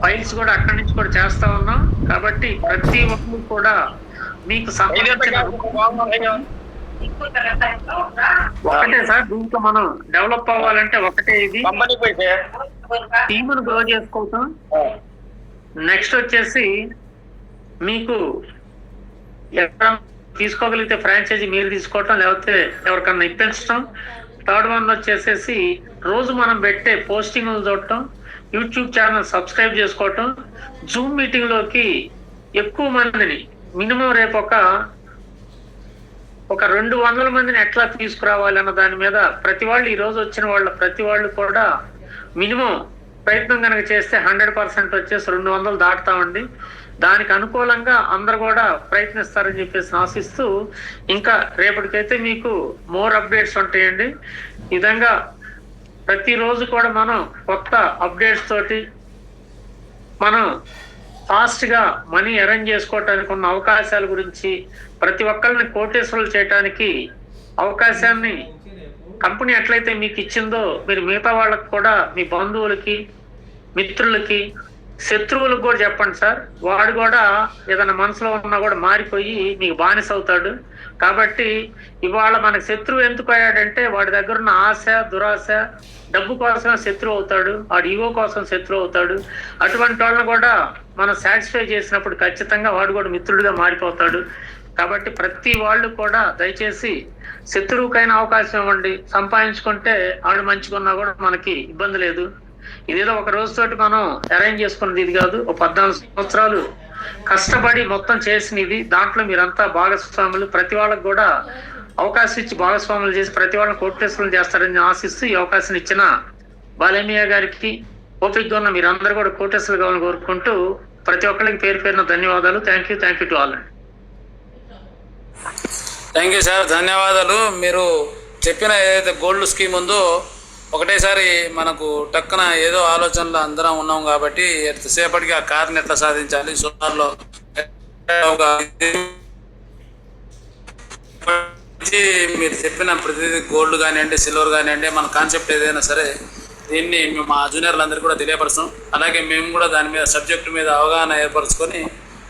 ఫైల్స్ కూడా అక్కడి నుంచి కూడా చేస్తా ఉన్నాం. కాబట్టి ప్రతి ఒక్కరు కూడా మీకు సంబంధించిన ఒకటే సార్, దీంట్లో మనం డెవలప్ అవ్వాలంటే ఒకటే, ఇది టీమును గ్రో చేసుకోవటం. నెక్స్ట్ వచ్చేసి మీకు ఎవరైనా తీసుకోగలిగితే ఫ్రాంచైజీ మీరు తీసుకోవటం, లేకపోతే ఎవరికన్నా ఇప్పించడం. థర్డ్ వన్ వచ్చేసేసి రోజు మనం పెట్టే పోస్టింగ్లు చూడటం, యూట్యూబ్ ఛానల్ సబ్స్క్రైబ్ చేసుకోవటం, జూమ్ మీటింగ్ లోకి ఎక్కువ మందిని మినిమం రేపు ఒక 200 మందిని ఎట్లా తీసుకురావాలి అన్న దాని మీద ప్రతి వాళ్ళు, ఈ రోజు వచ్చిన వాళ్ళ ప్రతి వాళ్ళు కూడా మినిమం ప్రయత్నం కనుక చేస్తే 100% వచ్చేసి 200 దాటుతామండి. దానికి అనుకూలంగా అందరు కూడా ప్రయత్నిస్తారని చెప్పేసి ఆశిస్తూ, ఇంకా రేపటికైతే మీకు మోర్ అప్డేట్స్ ఉంటాయండి. ఈ విధంగా ప్రతిరోజు కూడా మనం కొత్త అప్డేట్స్ తోటి మనం ఫాస్ట్ గా మనీ అరేంజ్ చేసుకోవటానికి ఉన్న అవకాశాల గురించి, ప్రతి ఒక్కరిని కోటేశ్వరులు చేయడానికి అవకాశాన్ని కంపెనీ ఎట్లయితే మీకు ఇచ్చిందో మీరు మిగతా వాళ్ళకి కూడా, మీ బంధువులకి, మిత్రులకి, శత్రువులకు కూడా చెప్పండి సార్. వాడు కూడా ఏదైనా మనసులో ఉన్నా కూడా మారిపోయి మీకు బానిస అవుతాడు. కాబట్టి ఇవాళ మనకు శత్రువు ఎందుకు అయ్యాడంటే వాడి దగ్గర ఉన్న ఆశ, దురాశ, డబ్బు కోసం శత్రువు అవుతాడు, వాడి ఈగో కోసం శత్రువు అవుతాడు. అటువంటి వాళ్ళని కూడా మనం సాటిస్ఫై చేసినప్పుడు ఖచ్చితంగా వాడు కూడా మిత్రుడిగా మారిపోతాడు. కాబట్టి ప్రతి వాళ్ళు కూడా దయచేసి శత్రువుకైనా అవకాశం ఇవ్వండి. సంపాదించుకుంటే వాడు మంచిగున్నా కూడా మనకి ఇబ్బంది లేదు. ఇదేదో ఒక రోజుతోటి మనం అరేంజ్ చేసుకున్నది ఇది కాదు. ఒక 14 సంవత్సరాలు కష్టపడి మొత్తం చేసినది. దాంట్లో మీరంతా భాగస్వాములు. ప్రతి వాళ్ళకు కూడా అవకాశం ఇచ్చి భాగస్వాములు చేసి ప్రతి వాళ్ళని కోటేశ్వరులు చేస్తారని ఆశిస్తూ ఈ అవకాశం ఇచ్చిన బాలమయ్య గారికి, ఓపికగా ఉన్న మీరందరూ కూడా కోటేశ్వరులు కావాలని కోరుకుంటూ ప్రతి ఒక్కరికి పేరు పేరున ధన్యవాదాలు. Thank you to all. Thank you sir, ధన్యవాదాలు. మీరు చెప్పిన ఏదైతే గోల్డ్ స్కీమ్ ఉందో ఒకటేసారి మనకు టక్కున ఏదో ఆలోచనలో అందరం ఉన్నాం కాబట్టి ఎంతసేపటికి ఆ కార్ని ఎట్లా సాధించాలి, సోలార్లో మీరు చెప్పిన ప్రతిదీ గోల్డ్ కానివ్వండి, సిల్వర్ కానివ్వండి, మన కాన్సెప్ట్ ఏదైనా సరే దీన్ని మా జూనియర్లందరికీ కూడా తెలియపరుస్తాం. అలాగే మేము కూడా దాని మీద సబ్జెక్టు మీద అవగాహన ఏర్పరచుకొని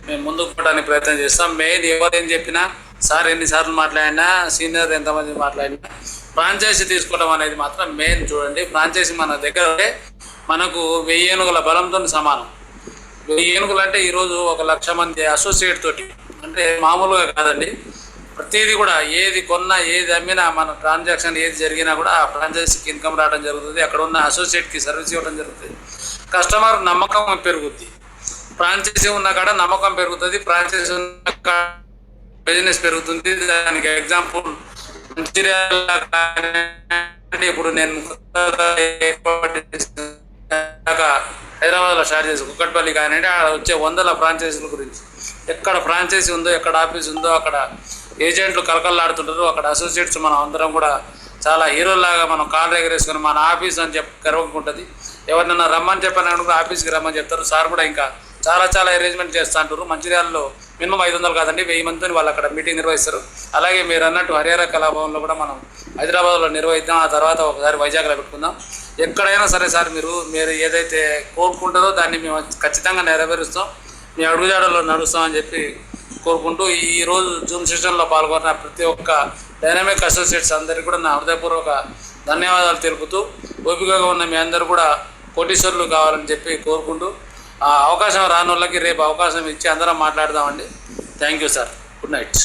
మేము ముందుకు పోవడానికి ప్రయత్నం చేస్తాం. మెయిన్ ఎవరేం చెప్పినా, సార్ ఎన్నిసార్లు మాట్లాడినా, సీనియర్ ఎంతమంది మాట్లాడినా, ఫ్రాంచైజీ తీసుకోవడం అనేది మాత్రం మెయిన్. చూడండి, ఫ్రాంచైజీ మన దగ్గర మనకు 1000 ఏనుగుల బలంతో సమానం. 1000 ఏనుగులు అంటే ఈరోజు 1,00,000 మంది అసోసియేట్ తోటి, అంటే మామూలుగా కాదండి. ప్రతిదీ కూడా ఏది కొన్నా, ఏది అమ్మినా, మన ట్రాన్సాక్షన్ ఏది జరిగినా కూడా ఆ ఫ్రాంచైజీకి ఇన్కమ్ రావడం జరుగుతుంది. అక్కడ ఉన్న అసోసియేట్కి సర్వీస్ ఇవ్వడం జరుగుతుంది. కస్టమర్ నమ్మకం పెరుగుద్ది. ఫ్రాంచైజీ ఉన్న కాడ నమ్మకం పెరుగుతుంది, ఫ్రాంచైజీ ఉన్న కాడ బిజినెస్ పెరుగుతుంది. దానికి ఎగ్జాంపుల్ మంచిర్యాల, ఇప్పుడు నేను హైదరాబాద్లో స్టార్ట్ చేసి కుక్కట్పల్లి కానివ్వండి, అక్కడ వచ్చే 100 ఫ్రాంచైజీల గురించి. ఎక్కడ ఫ్రాంచైజీ ఉందో, ఎక్కడ ఆఫీస్ ఉందో అక్కడ ఏజెంట్లు కలకల్లాడుతుంటారు. అక్కడ అసోసియేట్స్ మనం అందరం కూడా చాలా హీరోలాగా మనం కాళ్ళు ఎగరేసుకొని మన ఆఫీస్ అని చెప్పి గర్వంగా ఉంటుంది. ఎవరినైనా రమ్మని చెప్పాను కూడా ఆఫీస్కి రమ్మని చెప్తారు. సార్ కూడా ఇంకా చాలా చాలా అరేంజ్మెంట్ చేస్తూ అంటారు. మంచిర్యాలలో మినిమం 500 కాదండి 1000 మందితో వాళ్ళు అక్కడ మీటింగ్ నిర్వహిస్తారు. అలాగే మీరు అన్నట్టు హరిహర కళాభవన్లో కూడా మనం హైదరాబాద్లో నిర్వహిద్దాం, ఆ తర్వాత ఒకసారి వైజాగ్లో పెట్టుకుందాం. ఎక్కడైనా సరే సార్ మీరు ఏదైతే కోరుకుంటారో దాన్ని మేము ఖచ్చితంగా నెరవేరుస్తాం, మీ అడుగుజాడల్లో నడుస్తామని చెప్పి కోరుకుంటూ ఈరోజు జూమ్ సెషన్లో పాల్గొన్న ప్రతి ఒక్క డైనామిక్ అసోసియేట్స్ అందరికీ కూడా నా హృదయపూర్వక ధన్యవాదాలు తెలుపుతూ, ఓపికగా ఉన్న మీ అందరూ కూడా కోటీశ్వరులు కావాలని చెప్పి కోరుకుంటూ, ఆ అవకాశం రాని వాళ్ళకి రేపు అవకాశం ఇచ్చి అందరం మాట్లాడదామండి. Thank you sir. Good night.